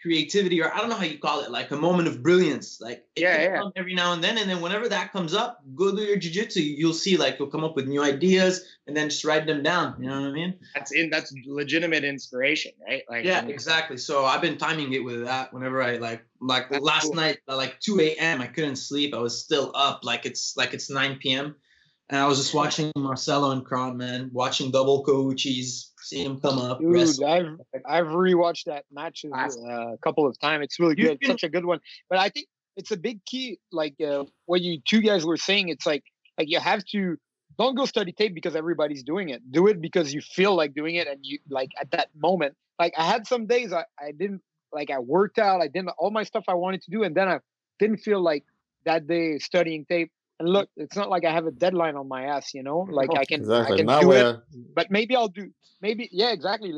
[SPEAKER 3] creativity, or I don't know how you call it, like a moment of brilliance. Like it can come every now and then whenever that comes up, go do your jiu-jitsu. You'll see like you'll come up with new ideas and then just write them down. You know what I mean?
[SPEAKER 2] That's legitimate inspiration, right? Like
[SPEAKER 3] exactly. So I've been timing it with that. Whenever I like last night at like 2 a.m. I couldn't sleep. I was still up like it's 9 p.m. and I was just watching Marcelo and Kron, man, watching double Kouchis. See him come up.
[SPEAKER 1] Dude, I've rewatched that match a couple of times. It's really good. Such a good one. But I think it's a big key. Like what you two guys were saying, it's like you have to don't go study tape because everybody's doing it. Do it because you feel like doing it, and you like at that moment. Like I had some days I didn't like I worked out, I did all my stuff I wanted to do, and then I didn't feel like that day studying tape. And look, it's not like I have a deadline on my ass, Like I can do it, but maybe I'll do. Exactly.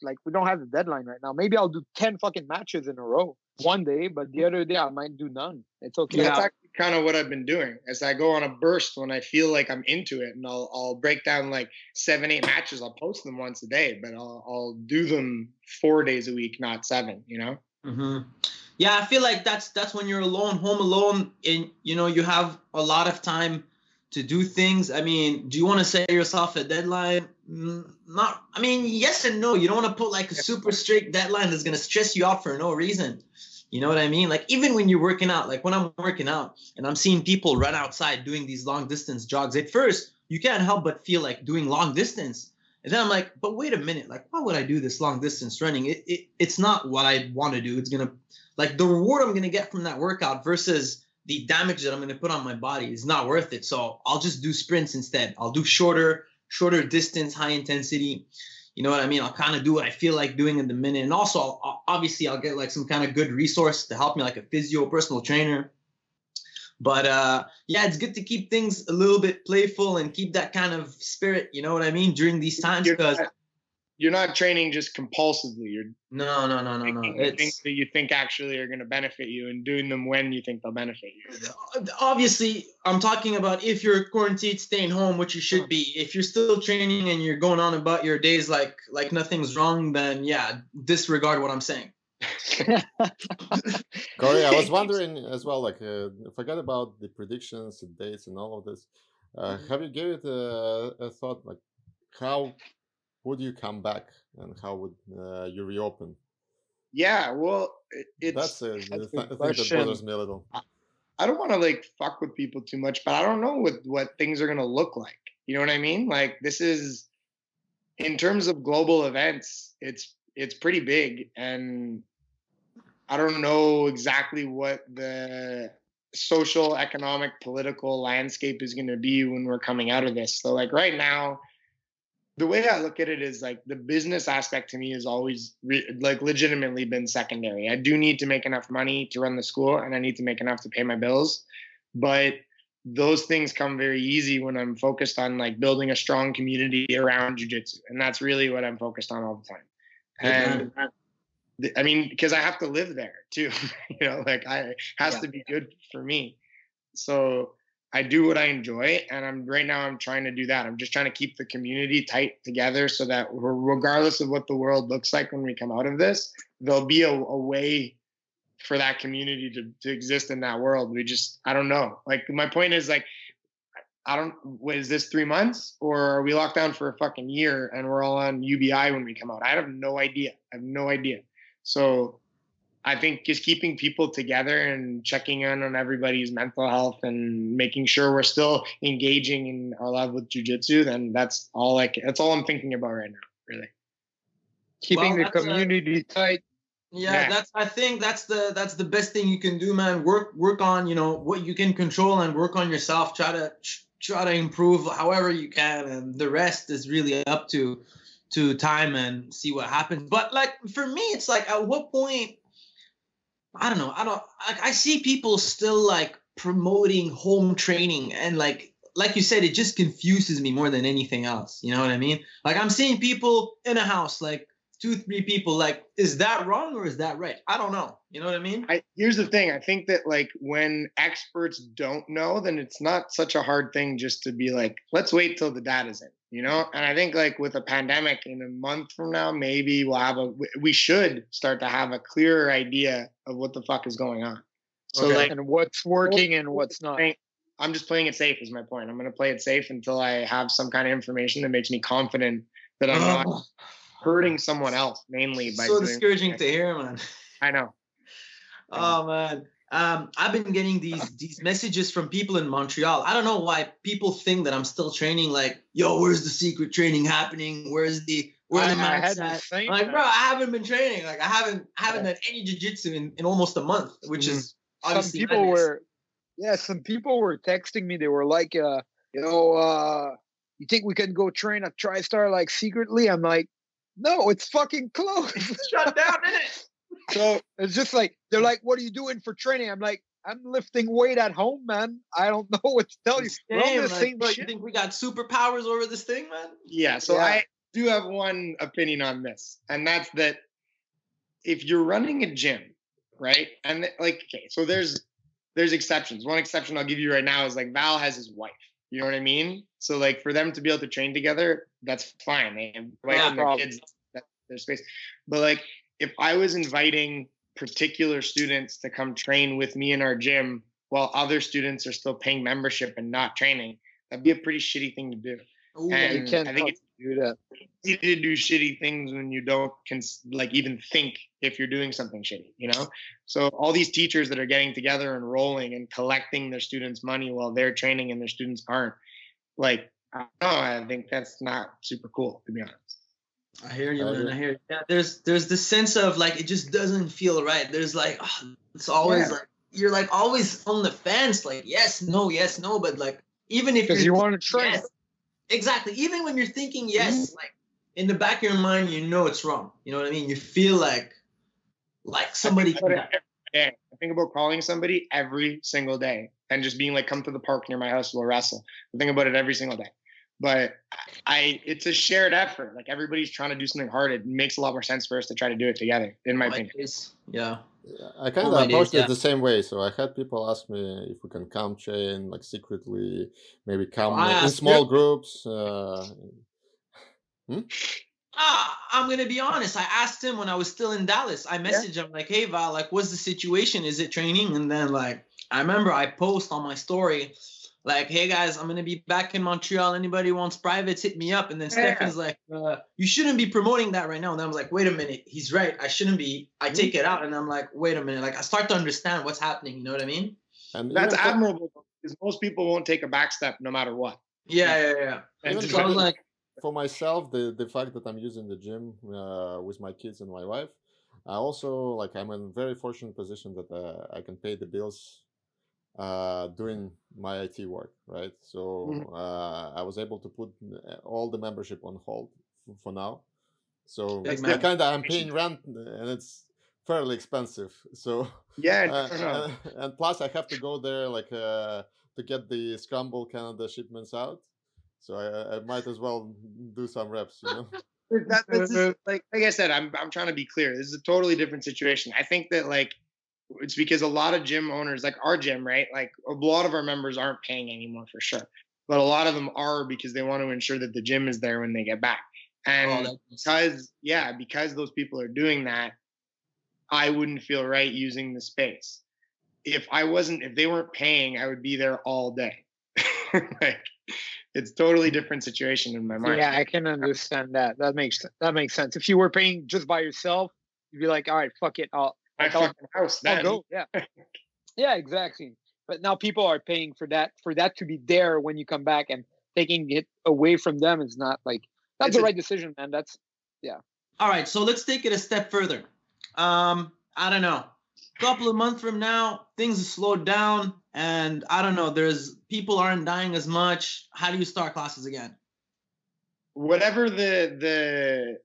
[SPEAKER 1] Like we don't have a deadline right now. Maybe I'll do 10 fucking matches in a row one day, but the other day I might do none. It's okay.
[SPEAKER 2] That's actually kind of what I've been doing. As I go on a burst when I feel like I'm into it, and I'll break down like 7, 8 matches. I'll post them once a day, but I'll do them 4 days a week, not 7.
[SPEAKER 3] Mm-hmm. Yeah, I feel like that's when you're alone, home alone, and you have a lot of time to do things. I mean, do you want to set yourself a deadline? Yes and no. You don't want to put like a super strict deadline that's going to stress you out for no reason. You know what I mean? Like even when you're working out, like when I'm working out and I'm seeing people run outside doing these long distance jogs, at first you can't help but feel like doing long distance. And then I'm like, but wait a minute, like, why would I do this long distance running? It's not what I want to do. It's going to, like, the reward I'm going to get from that workout versus the damage that I'm going to put on my body is not worth it. So I'll just do sprints instead. I'll do shorter distance, high intensity. You know what I mean? I'll kind of do what I feel like doing in the minute. And also, obviously, I'll get like some kind of good resource to help me, like a physio, personal trainer. But yeah, it's good to keep things a little bit playful and keep that kind of spirit, you know what I mean, during these times. Because
[SPEAKER 2] you're not training just compulsively. You're
[SPEAKER 3] no.
[SPEAKER 2] things that you think actually are going to benefit you and doing them when you think they'll benefit you.
[SPEAKER 3] Obviously, I'm talking about if you're quarantined, staying home, which you should be. If you're still training and you're going on about your days like nothing's wrong, then yeah, disregard what I'm saying.
[SPEAKER 4] Corey, I was wondering as well, like, forget about the predictions, the dates, and all of this. Have you given it a thought, like, how would you come back and how would you reopen?
[SPEAKER 2] Yeah, well,
[SPEAKER 4] that's the thing that bothers me a little.
[SPEAKER 2] I don't want to like fuck with people too much, but I don't know what things are going to look like. You know what I mean? Like, this is, in terms of global events, it's pretty big, and I don't know exactly what the social, economic, political landscape is going to be when we're coming out of this. So like right now, the way I look at it is like the business aspect to me has always like legitimately been secondary. I do need to make enough money to run the school, and I need to make enough to pay my bills. But those things come very easy when I'm focused on like building a strong community around jiu-jitsu. And that's really what I'm focused on all the time. And I mean, because I have to live there too, you know, like has to be good for me. So I do what I enjoy, and right now I'm trying to do that. I'm just trying to keep the community tight together so that regardless of what the world looks like when we come out of this, there'll be a way for that community to exist in that world. I don't know. Like, my point is, like, is this 3 months, or are we locked down for a fucking year and we're all on UBI when we come out? I have no idea. So I think just keeping people together and checking in on everybody's mental health and making sure we're still engaging in our love with jiu-jitsu, then that's all I'm thinking about right now, really.
[SPEAKER 1] Keeping the community tight.
[SPEAKER 3] Yeah, I think that's the best thing you can do, man. Work on, you know, what you can control and work on yourself. Try to improve however you can, and the rest is really up to time and see what happens. But like, for me, it's like, at what point, I don't know. I see people still like promoting home training, and like you said, it just confuses me more than anything else. You know what I mean? Like, I'm seeing people in a house, like 2-3 people, like, is that wrong or is that right? I don't know. You know what I mean?
[SPEAKER 2] Here's the thing. I think that like when experts don't know, then it's not such a hard thing just to be like, let's wait till the data's in, you know? And I think like with a pandemic, in a month from now, maybe we should start to have a clearer idea of what the fuck is going on. So like,
[SPEAKER 1] and what's working and what's not.
[SPEAKER 2] I'm just playing it safe is my point. I'm going to play it safe until I have some kind of information that makes me confident that I'm not hurting someone else, mainly by
[SPEAKER 3] so discouraging to hear, man.
[SPEAKER 2] I know.
[SPEAKER 3] Oh man, I've been getting these messages from people in Montreal. I don't know why people think that I'm still training. Like, yo, where's the secret training happening? Where's the mindset? I'm like, bro, I haven't been training. Like, I haven't done any jiu-jitsu in almost a month, which is obviously
[SPEAKER 1] some people were texting me. They were like, you think we can go train at TriStar like secretly? I'm like, no, it's fucking closed.
[SPEAKER 3] Shut down, isn't it?
[SPEAKER 1] So it's just like, they're like, what are you doing for training? I'm like, I'm lifting weight at home, man. I don't know what to tell you.
[SPEAKER 3] You think we got superpowers over this thing, man?
[SPEAKER 2] Yeah, so I do have one opinion on this, and that's that if you're running a gym, right? And like, okay, so there's exceptions. One exception I'll give you right now is like Val has his wife. You know what I mean? So like, for them to be able to train together, that's fine. They have their kids, their space. But like, if I was inviting particular students to come train with me in our gym while other students are still paying membership and not training, that'd be a pretty shitty thing to do.
[SPEAKER 1] Ooh, and I think it's
[SPEAKER 2] easy to do shitty things when you don't like even think if you're doing something shitty, you know? So all these teachers that are getting together and rolling and collecting their students' money while they're training and their students aren't, like, I think that's not super cool, to be honest.
[SPEAKER 3] I hear you, man. I hear you. Yeah, there's this sense of like it just doesn't feel right. There's like it's always like you're like always on the fence, like yes, no, but like even if
[SPEAKER 1] you want to train,
[SPEAKER 3] yes, exactly. Even when you're thinking yes, like in the back of your mind, you know it's wrong. You know what I mean? You feel like somebody.
[SPEAKER 2] I think about calling somebody every single day and just being like, come to the park near my house, we'll wrestle. I think about it every single day. But it's a shared effort. Like everybody's trying to do something hard. It makes a lot more sense for us to try to do it together, in my opinion.
[SPEAKER 3] Yeah.
[SPEAKER 4] I kind of approached it the same way. So I had people ask me if we can come train, like secretly, maybe come in small groups.
[SPEAKER 3] I'm gonna be honest. I asked him when I was still in Dallas. I messaged him like, "Hey Val, like, what's the situation? Is it training?" And then like, I remember I post on my story, like, "Hey guys, I'm gonna be back in Montreal. Anybody wants privates? Hit me up." And then Stefan's like, "You shouldn't be promoting that right now." And I was like, "Wait a minute, he's right. I shouldn't be." I take it out, and I'm like, "Wait a minute." Like, I start to understand what's happening. You know what I mean?
[SPEAKER 2] And that's admirable because most people won't take a back step no matter what.
[SPEAKER 3] Yeah. And so I was like.
[SPEAKER 4] For myself, the fact that I'm using the gym with my kids and my wife, I also like I'm in a very fortunate position that I can pay the bills doing my IT work, right? So I was able to put all the membership on hold for now. So I'm paying rent and it's fairly expensive. So and plus I have to go there like to get the Scramble Canada shipments out. So I might as well do some reps, you know.
[SPEAKER 2] Like I said, I'm trying to be clear. This is a totally different situation. I think that like it's because a lot of gym owners, like our gym, right? Like a lot of our members aren't paying anymore for sure, but a lot of them are because they want to ensure that the gym is there when they get back. And because those people are doing that, I wouldn't feel right using the space. If they weren't paying, I would be there all day. Like. It's totally different situation in my mind.
[SPEAKER 1] Yeah, I can understand that. That makes sense. If you were paying just by yourself, you'd be like, all right, fuck it. I'll go. Yeah. Yeah, exactly. But now people are paying for that to be there when you come back, and taking it away from them is not like that's the right decision, man.
[SPEAKER 3] All right, so let's take it a step further. I don't know. A couple of months from now, things have slowed down, and I don't know. People aren't dying as much. How do you start classes again?
[SPEAKER 2] Whatever this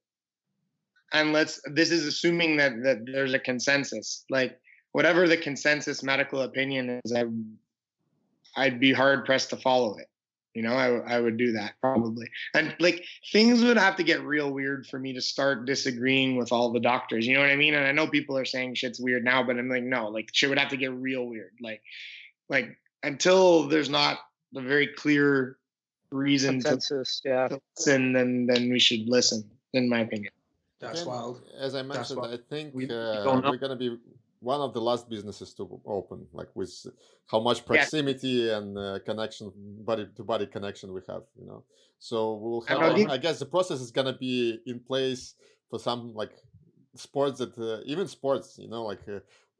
[SPEAKER 2] is assuming that there's a consensus. Like whatever the consensus medical opinion is, I'd be hard pressed to follow it. You know, I would do that probably. And like things would have to get real weird for me to start disagreeing with all the doctors. You know what I mean? And I know people are saying shit's weird now, but I'm like, no, like shit would have to get real weird. Like until there's not a very clear reason
[SPEAKER 1] consensus,
[SPEAKER 2] to listen, then we should listen, in my opinion.
[SPEAKER 3] That's wild.
[SPEAKER 4] As I mentioned, I think we're going to be one of the last businesses to open, like with how much proximity and connection, body-to-body connection we have, you know. So we'll have, I guess the process is going to be in place for some like sports that, even sports, you know, like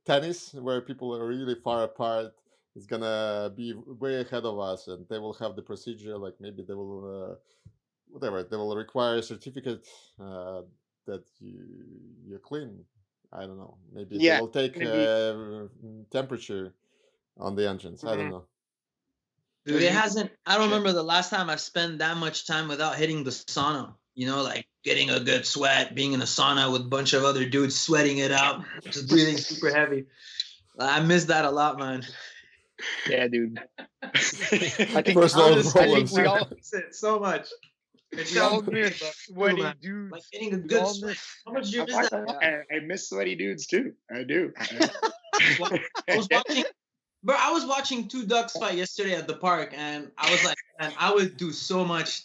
[SPEAKER 4] tennis, where people are really far apart, is going to be way ahead of us, and they will have the procedure, like maybe they will, they will require a certificate that you're clean. I don't know. Maybe they will take temperature on the entrance. I don't know.
[SPEAKER 3] Dude, I don't remember the last time I've spent that much time without hitting the sauna. You know, like getting a good sweat, being in a sauna with a bunch of other dudes sweating it out, just breathing super heavy. I miss that a lot, man.
[SPEAKER 1] Yeah, dude. I think
[SPEAKER 3] we all miss it so much.
[SPEAKER 1] It's all miss sweaty dudes.
[SPEAKER 3] Like getting a good sweat. How much do you miss that?
[SPEAKER 2] I miss sweaty dudes too. I do.
[SPEAKER 3] I was watching two ducks fight yesterday at the park, and I was like, man, I would do so much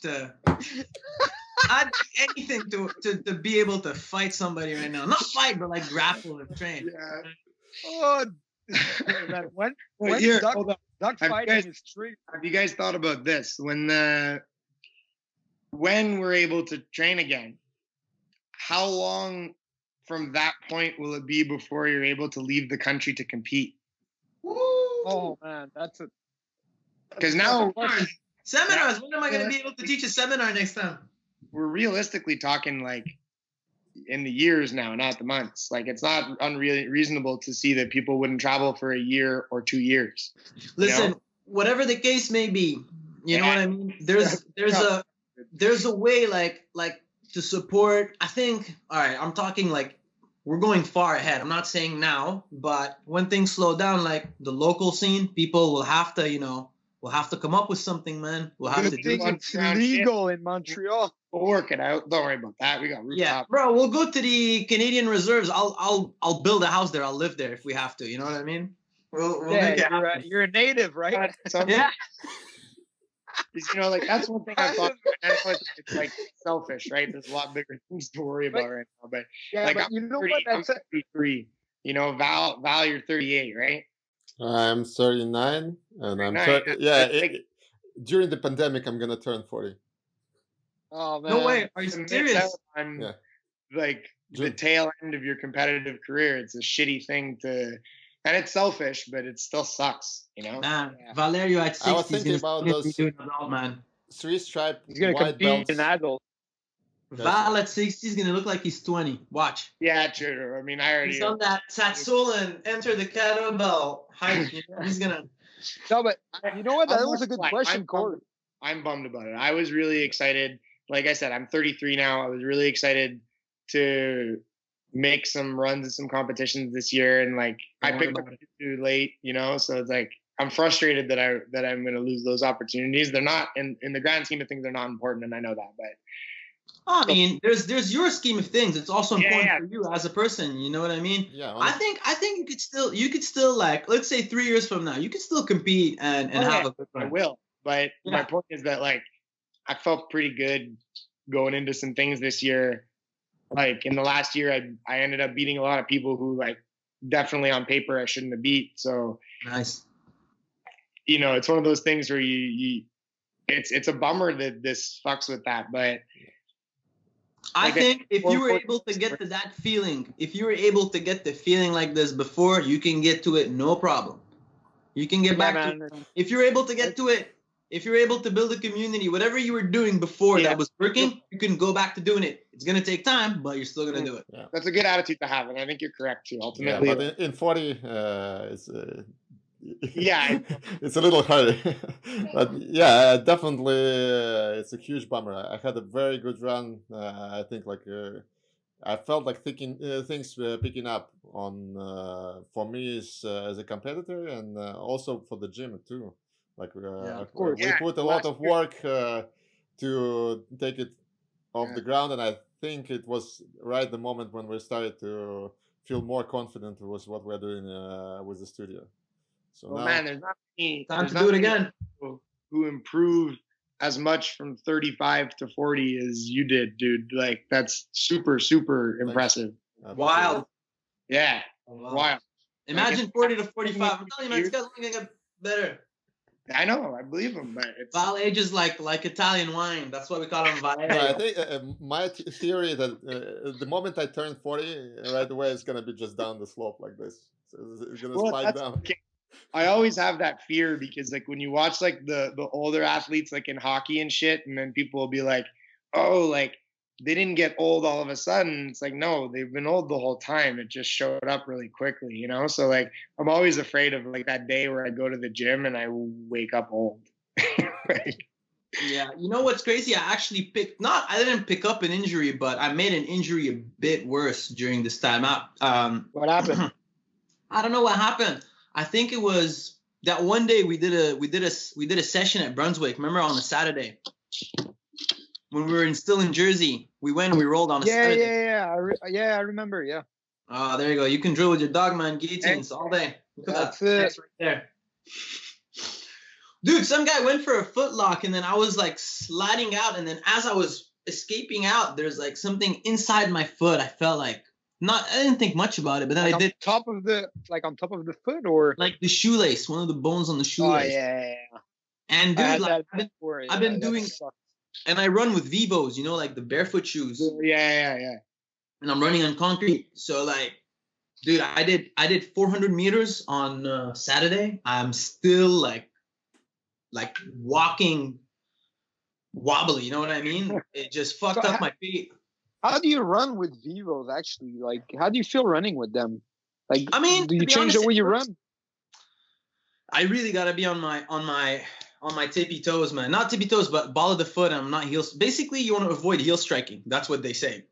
[SPEAKER 3] I'd do anything to be able to fight somebody right now. Not fight, but like grapple and train.
[SPEAKER 2] Yeah.
[SPEAKER 1] Oh, man, when duck fighting is true.
[SPEAKER 2] Have you guys thought about this? When we're able to train again, how long from that point will it be before you're able to leave the country to compete?
[SPEAKER 1] Oh man, that's
[SPEAKER 2] because now
[SPEAKER 3] Seminars. When am I going to be able to teach a seminar next time?
[SPEAKER 2] We're realistically talking like in the years now, not the months. Like it's not unreasonable to see that people wouldn't travel for a year or 2 years.
[SPEAKER 3] Listen, whatever the case may be, you know what I mean? There's a way like to support. I think, all right, I'm talking like we're going far ahead. I'm not saying now, but when things slow down, like the local scene, people will have to, we'll have to come up with something, man. We'll have to do
[SPEAKER 1] it. It's legal in Montreal.
[SPEAKER 2] We'll work it out. Don't worry about that. We got rooftop.
[SPEAKER 3] Yeah, bro. We'll go to the Canadian reserves. I'll build a house there. I'll live there if we have to. You know what I mean? We'll make it happen.
[SPEAKER 1] You're a native, right?
[SPEAKER 3] Yeah.
[SPEAKER 2] Like that's one thing I thought. It's like selfish, right? There's a lot bigger things to worry about right now. But like,
[SPEAKER 1] but you know what? That's
[SPEAKER 2] 33. Val, you're 38, right?
[SPEAKER 4] I'm 39, and I'm during the pandemic, I'm gonna turn 40.
[SPEAKER 1] Oh man!
[SPEAKER 3] No way! Are you serious?
[SPEAKER 2] Yeah. Like the tail end of your competitive career. It's a shitty thing to. And it's selfish, but it still sucks,
[SPEAKER 3] Man, Valerio at 60
[SPEAKER 4] I was thinking about those
[SPEAKER 3] doing adult, man.
[SPEAKER 4] 3-stripe
[SPEAKER 1] He's gonna
[SPEAKER 4] white
[SPEAKER 1] compete
[SPEAKER 4] belts.
[SPEAKER 1] in adult.
[SPEAKER 3] Val at 60 is gonna look like he's 20. Watch.
[SPEAKER 2] Yeah, true. I mean, I already.
[SPEAKER 3] He's on that Satsul and enter the kettlebell height. He's gonna.
[SPEAKER 1] No, but you know what? That was a good question, Corey.
[SPEAKER 2] I'm bummed about it. I was really excited. Like I said, I'm 33 now. I was really excited to make some runs at some competitions this year, and like I picked up too late, so it's like I'm frustrated that I'm going to lose those opportunities. They're not in the grand scheme of things, they're not important, and I know that. But
[SPEAKER 3] I mean, there's your scheme of things. It's also important for you as a person. You know what I mean?
[SPEAKER 4] Yeah.
[SPEAKER 3] I think you could still like, let's say 3 years from now, you could still compete and have a good run.
[SPEAKER 2] I will. But my point is that like I felt pretty good going into some things this year. Like in the last year, I ended up beating a lot of people who like definitely on paper I shouldn't have beat. So
[SPEAKER 3] nice.
[SPEAKER 2] It's one of those things where it's a bummer that this fucks with that. But
[SPEAKER 3] I think if you were able to get to that feeling, if you were able to get the feeling like this before, you can get to it, no problem. You can get back to it. If you're able to get to it, if you're able to build a community, whatever you were doing before that was working, you can go back to doing it. It's going to take time, but you're still going to do it.
[SPEAKER 4] Yeah.
[SPEAKER 2] That's a good attitude to have, and I think you're correct too. Ultimately,
[SPEAKER 4] but in 40, it's it's a little harder. But yeah, definitely, it's a huge bummer. I had a very good run. I think I felt like things picking up on for me as a competitor, and also for the gym too. Like
[SPEAKER 1] of course.
[SPEAKER 4] We put a lot of work to take it off the ground, and I think it was right the moment when we started to feel more confident with what we're doing with the studio. So now,
[SPEAKER 2] man, there's not many
[SPEAKER 3] time to do it again.
[SPEAKER 2] Who improved as much from 35 to 40 as you did, dude. Like that's super, super impressive.
[SPEAKER 3] Wild.
[SPEAKER 2] Yeah. Wild.
[SPEAKER 3] Imagine 40 to 45. I'm telling you, man, this guy's only gonna get better.
[SPEAKER 2] I know, I believe him, but
[SPEAKER 3] Val ages like Italian wine. That's why we call him Val.
[SPEAKER 4] I think my theory that the moment I turn 40, right away it's gonna be just down the slope like this. So it's gonna spike down.
[SPEAKER 2] Okay. I always have that fear because like when you watch like the older athletes like in hockey and shit, and then people will be like, oh, like they didn't get old all of a sudden. It's like, no, they've been old the whole time. It just showed up really quickly, So like, I'm always afraid of like that day where I go to the gym and I wake up old. Right?
[SPEAKER 3] Yeah. You know what's crazy? I didn't pick up an injury, but I made an injury a bit worse during this time out.
[SPEAKER 1] What happened?
[SPEAKER 3] I don't know what happened. I think it was that one day we did a session at Brunswick. Remember on a Saturday? When we were still in Jersey, we went and we rolled on a Saturday.
[SPEAKER 1] I remember, yeah.
[SPEAKER 3] Oh, there you go. You can drill with your dog, man. Guillotines all day. Look at
[SPEAKER 1] That's
[SPEAKER 3] that.
[SPEAKER 1] it.
[SPEAKER 3] That's right there. Dude, some guy went for a foot lock, and then I was like sliding out, and then as I was escaping out, there's like something inside my foot. I felt like I didn't think much about it, but then
[SPEAKER 1] like
[SPEAKER 3] I did.
[SPEAKER 1] On top of the foot, or
[SPEAKER 3] like the shoelace, one of the bones on the shoelace.
[SPEAKER 1] Oh yeah.
[SPEAKER 3] And dude, like, I've been doing.
[SPEAKER 1] Sucks.
[SPEAKER 3] And I run with Vivos, like the barefoot shoes.
[SPEAKER 2] Yeah.
[SPEAKER 3] And I'm running on concrete. So like, dude, I did 400 meters on Saturday. I'm still like walking wobbly. You know what I mean? It just fucked
[SPEAKER 1] So
[SPEAKER 3] up my feet.
[SPEAKER 1] how do you run with Vivos actually? Like, how do you feel running with them? Like,
[SPEAKER 3] I mean,
[SPEAKER 1] do
[SPEAKER 3] to
[SPEAKER 1] you
[SPEAKER 3] be
[SPEAKER 1] change
[SPEAKER 3] honest,
[SPEAKER 1] the way you run?
[SPEAKER 3] I really gotta be on my tippy toes, man. Not tippy toes, but ball of the foot. I'm not heel. Basically, you want to avoid heel striking. That's what they say.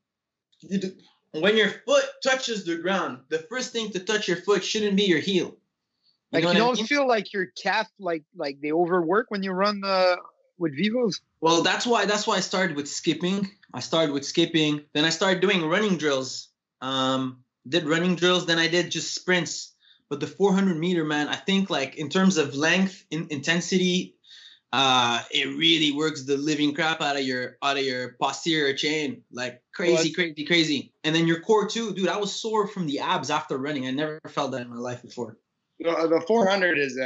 [SPEAKER 3] When your foot touches the ground, the first thing to touch your foot shouldn't be your heel.
[SPEAKER 1] Like,
[SPEAKER 3] know
[SPEAKER 1] you
[SPEAKER 3] what I
[SPEAKER 1] don't
[SPEAKER 3] mean?
[SPEAKER 1] feel like your calf, like they overwork when you run with Vivos?
[SPEAKER 3] Well, that's why I started with skipping. Then I started doing running drills. Did running drills. Then I did just sprints. But the 400 meter, man, I think like in terms of length, intensity, it really works the living crap out of your posterior chain, like crazy. And then your core too, dude. I was sore from the abs after running. I never felt that in my life before.
[SPEAKER 2] The 400 is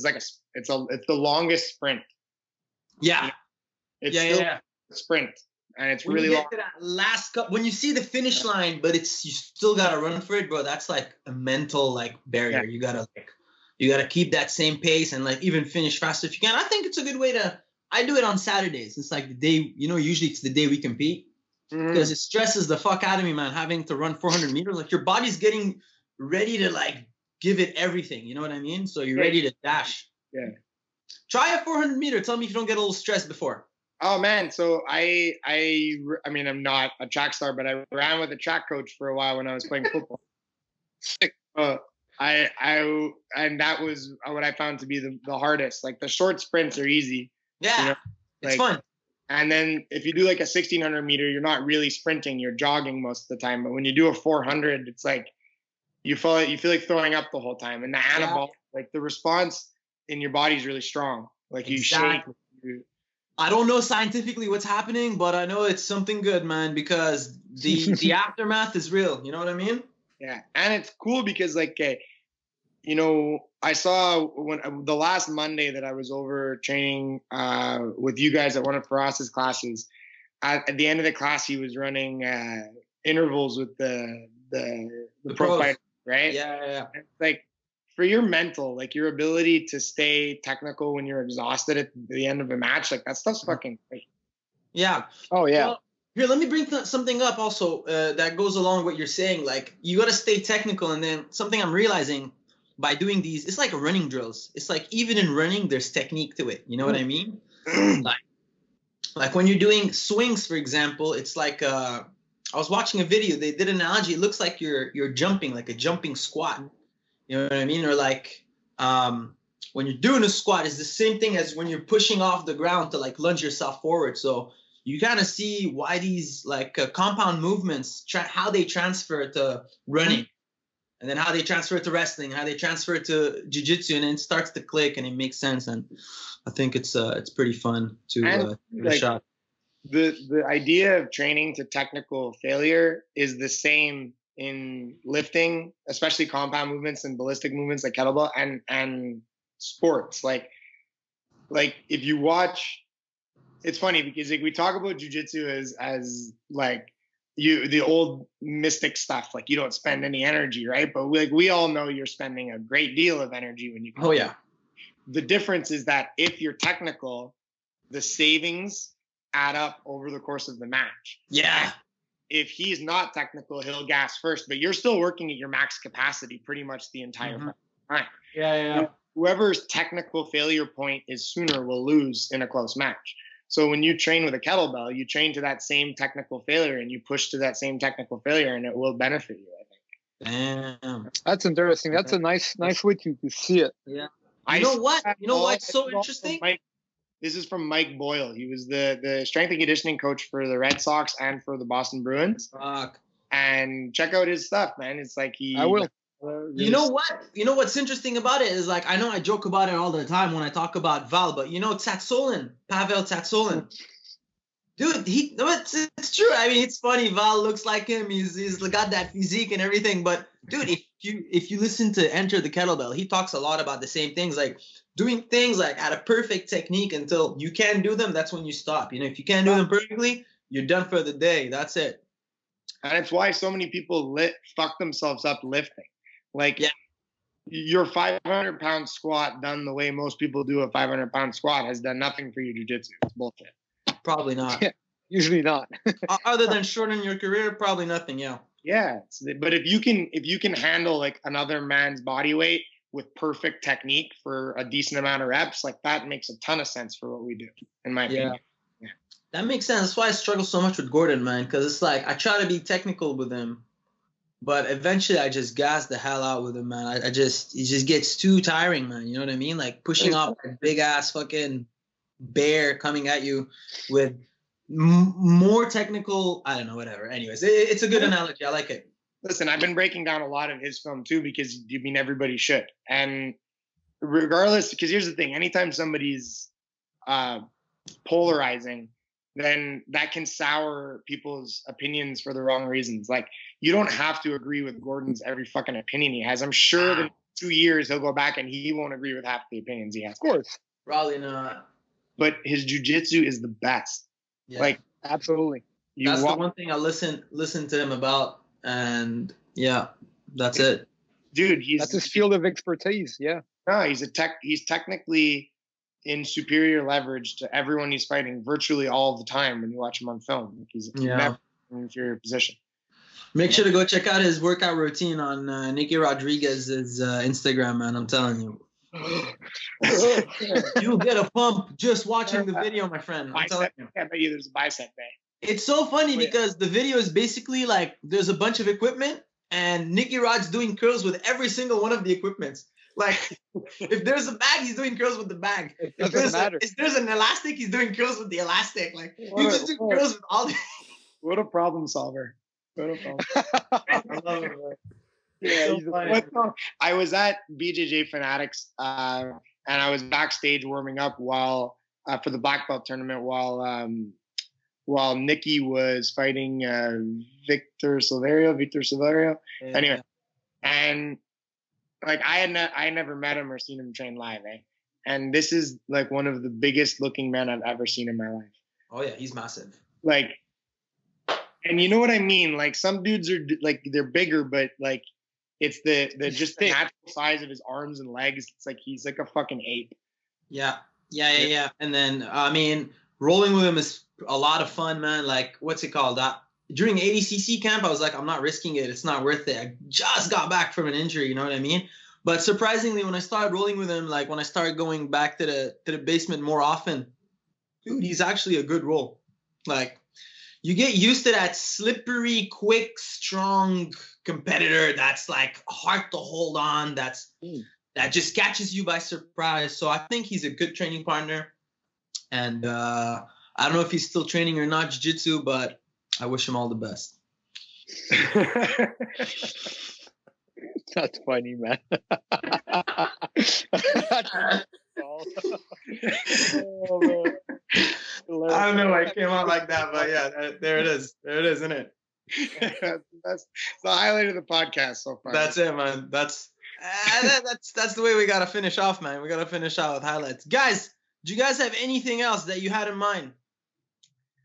[SPEAKER 2] like it's the longest sprint.
[SPEAKER 3] Yeah.
[SPEAKER 2] It's still a sprint, and it's
[SPEAKER 3] when
[SPEAKER 2] really
[SPEAKER 3] you get
[SPEAKER 2] long.
[SPEAKER 3] to that last cup, when you see the finish line, but you still gotta run for it, bro. That's like a mental like barrier.
[SPEAKER 2] Yeah.
[SPEAKER 3] You gotta keep that same pace and like even finish faster if you can. I think it's a good way to. I do it on Saturdays. It's like the day, usually it's the day we compete because it stresses the fuck out of me, man. Having to run 400 meters, like your body's getting ready to like give it everything. You know what I mean? So you're ready to dash.
[SPEAKER 2] Yeah.
[SPEAKER 3] Try a 400 meter. Tell me if you don't get a little stressed before.
[SPEAKER 2] Oh man, so I mean, I'm not a track star, but I ran with a track coach for a while when I was playing football. And that was what I found to be the hardest. Like the short sprints are easy.
[SPEAKER 3] Yeah, it's fun.
[SPEAKER 2] And then if you do like a 1600 meter, you're not really sprinting, you're jogging most of the time. But when you do a 400, it's like you feel like throwing up the whole time. And the anabolic, like the response in your body is really strong. Like you shake.
[SPEAKER 3] I don't know scientifically what's happening, but I know it's something good, man, because the aftermath is real. You know what I mean?
[SPEAKER 2] Yeah. And it's cool because like, I saw when the last Monday that I was over training with you guys at one of Faras's classes, at the end of the class, he was running intervals with the pro fighter, right?
[SPEAKER 3] Yeah.
[SPEAKER 2] It's like for your mental, like your ability to stay technical when you're exhausted at the end of a match, like that stuff's fucking great.
[SPEAKER 3] Yeah.
[SPEAKER 1] Oh yeah.
[SPEAKER 3] Well, here, let me bring something up also that goes along with what you're saying. Like you got to stay technical, and then something I'm realizing by doing these, it's like running drills. It's like even in running, there's technique to it. You know what I mean? like when you're doing swings, for example, it's like I was watching a video. They did an analogy. It looks like you're jumping, like a jumping squat. You know what I mean? Or like when you're doing a squat, it's the same thing as when you're pushing off the ground to like lunge yourself forward. So you kind of see why these like compound movements, how they transfer to running, and then how they transfer to wrestling, how they transfer to jiu-jitsu, and then it starts to click and it makes sense. And I think it's pretty fun to give it a shot.
[SPEAKER 2] The idea of training to technical failure is the same in lifting, especially compound movements and ballistic movements like kettlebell and sports. Like if you watch, it's funny because like we talk about jiu-jitsu as like the old mystic stuff, like you don't spend any energy, right? But we all know you're spending a great deal of energy when you come.
[SPEAKER 3] Oh yeah.
[SPEAKER 2] The difference is that if you're technical, the savings add up over the course of the match.
[SPEAKER 3] Yeah.
[SPEAKER 2] If he's not technical, he'll gas first, but you're still working at your max capacity pretty much the entire time.
[SPEAKER 3] Yeah.
[SPEAKER 2] Whoever's technical failure point is sooner will lose in a close match. So when you train with a kettlebell, you train to that same technical failure and you push to that same technical failure, and it will benefit you, I
[SPEAKER 3] think. Damn.
[SPEAKER 1] That's interesting. That's a nice way to see it.
[SPEAKER 3] Yeah. You know what's so interesting?
[SPEAKER 2] This is from Mike Boyle. He was the strength and conditioning coach for the Red Sox and for the Boston Bruins.
[SPEAKER 3] Fuck.
[SPEAKER 2] And check out his stuff, man. It's like
[SPEAKER 1] I will.
[SPEAKER 3] You know what? You know what's interesting about it is like I know I joke about it all the time when I talk about Val, but Pavel Tsatsouline. Dude, it's true. I mean, it's funny. Val looks like him. He's got that physique and everything. But dude, if you listen to Enter the Kettlebell, he talks a lot about the same things, like doing things like at a perfect technique until you can't do them. That's when you stop. If you can't do them perfectly, you're done for the day. That's it.
[SPEAKER 2] And it's why so many people fuck themselves up lifting. Like your 500-pound squat done the way most people do a 500-pound squat has done nothing for your jiu-jitsu. It's bullshit.
[SPEAKER 3] Probably not.
[SPEAKER 1] Yeah, usually not.
[SPEAKER 3] Other than shorten your career, probably nothing. Yeah.
[SPEAKER 2] Yeah, but if you can handle like another man's body weight with perfect technique for a decent amount of reps, like that makes a ton of sense for what we do, in my opinion. Yeah.
[SPEAKER 3] That makes sense. That's why I struggle so much with Gordon, man, because it's like I try to be technical with him, but eventually I just gas the hell out with him, man. It just gets too tiring, man. You know what I mean? Like pushing off a big ass fucking bear coming at you with more technical. I don't know, whatever. Anyways, it's a good analogy. I like it.
[SPEAKER 2] Listen, I've been breaking down a lot of his film too, because I mean everybody should. And regardless, because here's the thing: anytime somebody's polarizing, then that can sour people's opinions for the wrong reasons. Like, you don't have to agree with Gordon's every fucking opinion he has. I'm sure that in 2 years he'll go back and he won't agree with half the opinions he has.
[SPEAKER 1] Of course.
[SPEAKER 3] Probably not.
[SPEAKER 2] But his jiu-jitsu is the best.
[SPEAKER 3] Yeah.
[SPEAKER 2] Like,
[SPEAKER 1] absolutely.
[SPEAKER 3] That's the one thing I listen to him about, and yeah, that's it.
[SPEAKER 2] Dude,
[SPEAKER 1] that's his field of expertise. Yeah.
[SPEAKER 2] No, he's technically in superior leverage to everyone he's fighting virtually all the time when you watch him on film. Like, he's never in an inferior position.
[SPEAKER 3] Make sure to go check out his workout routine on Nicky Rodriguez's Instagram, man. I'm telling you. You'll get a pump just watching the video, my friend. I'm telling you.
[SPEAKER 2] I bet you there's a bicep day.
[SPEAKER 3] It's so funny because the video is basically like there's a bunch of equipment and Nicky Rod's doing curls with every single one of the equipments. Like, if there's a bag, he's doing curls with the bag. If there's an elastic, he's doing curls with the elastic. Like, you just do curls with all the...
[SPEAKER 2] What a problem solver. What a problem.
[SPEAKER 3] I love it, man.
[SPEAKER 2] Yeah, so I was at BJJ Fanatics, and I was backstage warming up while for the black belt tournament while Nicky was fighting Victor Silverio.
[SPEAKER 3] Yeah.
[SPEAKER 2] Anyway, and like I had never met him or seen him train live, and this is like one of the biggest looking men I've ever seen in my life.
[SPEAKER 3] Oh yeah, he's massive.
[SPEAKER 2] Like, and you know what I mean? Like, some dudes are like, they're bigger, but like, it's the just the natural size of his arms and legs. It's like he's like a fucking ape.
[SPEAKER 3] Yeah. And then I mean, rolling with him is a lot of fun, man. Like, what's it called? During ADCC camp, I was like, I'm not risking it. It's not worth it. I just got back from an injury. You know what I mean? But surprisingly, when I started rolling with him, like when I started going back to the basement more often, dude, he's actually a good roll. Like, you get used to that slippery, quick, strong competitor that's like hard to hold on. That just catches you by surprise. So I think he's a good training partner. And I don't know if he's still training or not jiu-jitsu, but I wish him all the best.
[SPEAKER 1] That's funny, man. Oh, man.
[SPEAKER 3] I don't know why it came out like that, but yeah, there it is. There it is, isn't it?
[SPEAKER 2] That's the highlight of the podcast so far.
[SPEAKER 3] That's it, man. That's the way we gotta finish off, man. We gotta finish out with highlights. Guys, do you guys have anything else that you had in mind?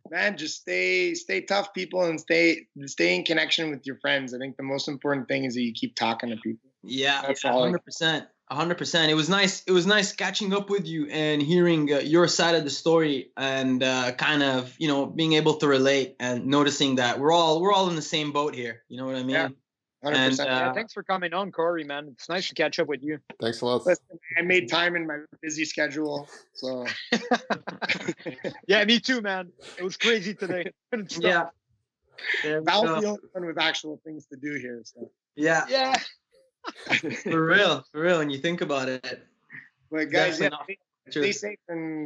[SPEAKER 2] Man, just stay tough, people, and stay in connection with your friends. I think the most important thing is that you keep talking to people.
[SPEAKER 3] Yeah, 100%. 100%. It was nice. It was nice catching up with you and hearing your side of the story, and kind of, you know, being able to relate and noticing that we're all in the same boat here. You know what I mean? Yeah.
[SPEAKER 2] 100%.
[SPEAKER 1] And, thanks for coming on, Corey, man. It's nice to catch up with you.
[SPEAKER 4] Thanks a lot.
[SPEAKER 2] Listen, I made time in my busy schedule, so.
[SPEAKER 1] Yeah, me too, man. It was crazy today.
[SPEAKER 3] Yeah.
[SPEAKER 2] That was the only one with actual things to do here. So.
[SPEAKER 3] Yeah.
[SPEAKER 1] Yeah.
[SPEAKER 3] For real. When you think about it.
[SPEAKER 2] But guys, stay safe, and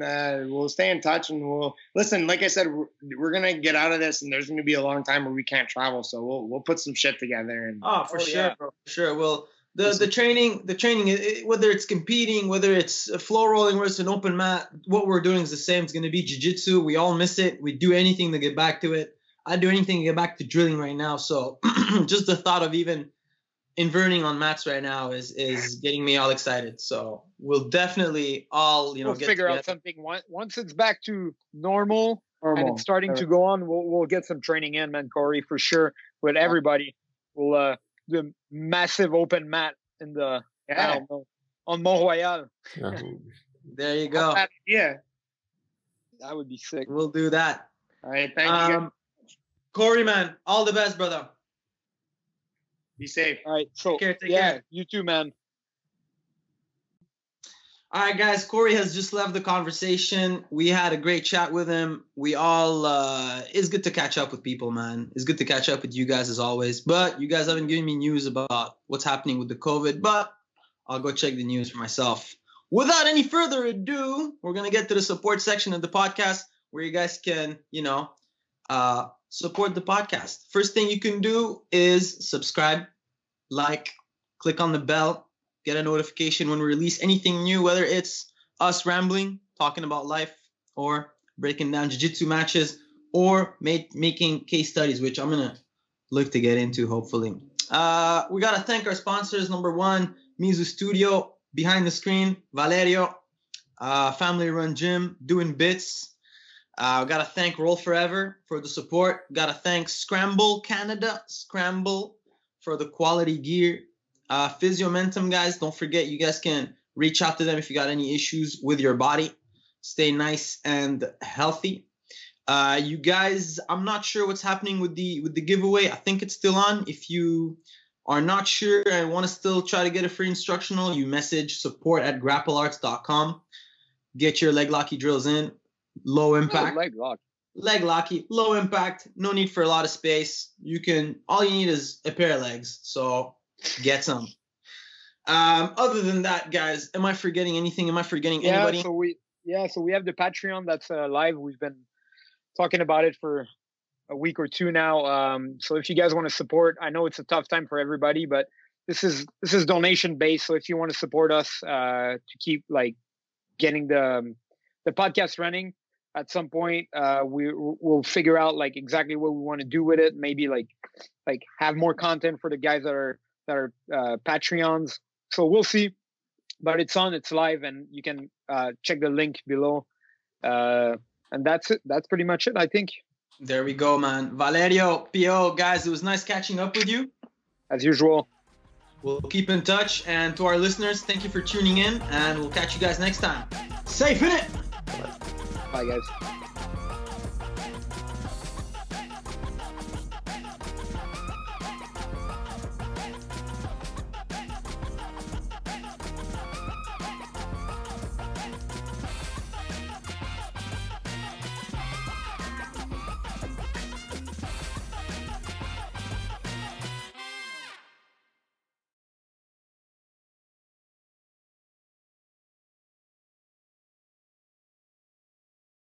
[SPEAKER 2] we'll stay in touch, and we'll listen. Like I said, we're gonna get out of this, and there's gonna be a long time where we can't travel, so we'll put some shit together. And
[SPEAKER 3] for sure, bro. For sure. Well, the training, whether it's competing, whether it's floor rolling, whether it's an open mat, what we're doing is the same. It's gonna be jiu-jitsu. We all miss it. We do anything to get back to it. I do anything to get back to drilling right now. So just the thought of even inverting on mats right now is getting me all excited. So we'll definitely all,
[SPEAKER 1] we'll figure out something once it's back to normal and it's starting to go on. We'll get some training in, man, Corey, for sure. With everybody, we'll do a massive open mat in the I don't know, on Mont Royal.
[SPEAKER 4] Yeah.
[SPEAKER 3] There you go.
[SPEAKER 2] Yeah.
[SPEAKER 1] That would be sick.
[SPEAKER 3] We'll do that.
[SPEAKER 2] All right. Thank you.
[SPEAKER 3] Corey, man, all the best, brother.
[SPEAKER 2] Be safe.
[SPEAKER 1] All right. So,
[SPEAKER 3] Take care.
[SPEAKER 1] you too, man.
[SPEAKER 3] All right, guys. Corey has just left the conversation. We had a great chat with him. We all, it's good to catch up with people, man. It's good to catch up with you guys as always. But you guys haven't given me news about what's happening with the COVID, but I'll go check the news for myself. Without any further ado, we're going to get to the support section of the podcast where you guys can, support the podcast. First thing you can do is subscribe, like, click on the bell, get a notification when we release anything new, whether it's us rambling, talking about life, or breaking down jiu-jitsu matches, or making case studies, which I'm going to look to get into, hopefully. We got to thank our sponsors. Number one, Mizu Studio, behind the screen, Valerio, family-run gym, doing bits. We got to thank Roll Forever for the support. Got to thank Scramble Canada, Scramble for the quality gear. Physiomentum, guys, don't forget you guys can reach out to them if you got any issues with your body. Stay nice and healthy. You guys, I'm not sure what's happening with the giveaway. I think it's still on. If you are not sure and want to still try to get a free instructional, you message support@grapplearts.com. Get your leg locky drills in. Low impact. Leg locky, low impact. No need for a lot of space. All you need is a pair of legs. So get some. Other than that, guys, am I forgetting anything? Am I forgetting anybody?
[SPEAKER 1] So we have the Patreon that's live. We've been talking about it for a week or two now. So if you guys want to support, I know it's a tough time for everybody, but this is donation based. So if you want to support us to keep getting the podcast running, at some point we'll figure out exactly what we want to do with it. Maybe have more content for the guys that are Patreons. So we'll see, but it's live, and you can check the link below. And that's it. That's pretty much it, I think.
[SPEAKER 3] There we go, man. Valerio, Pio, guys, it was nice catching up with you.
[SPEAKER 1] As usual.
[SPEAKER 3] We'll keep in touch. And to our listeners, thank you for tuning in. And we'll catch you guys next time. Safe in it.
[SPEAKER 1] Bye, guys.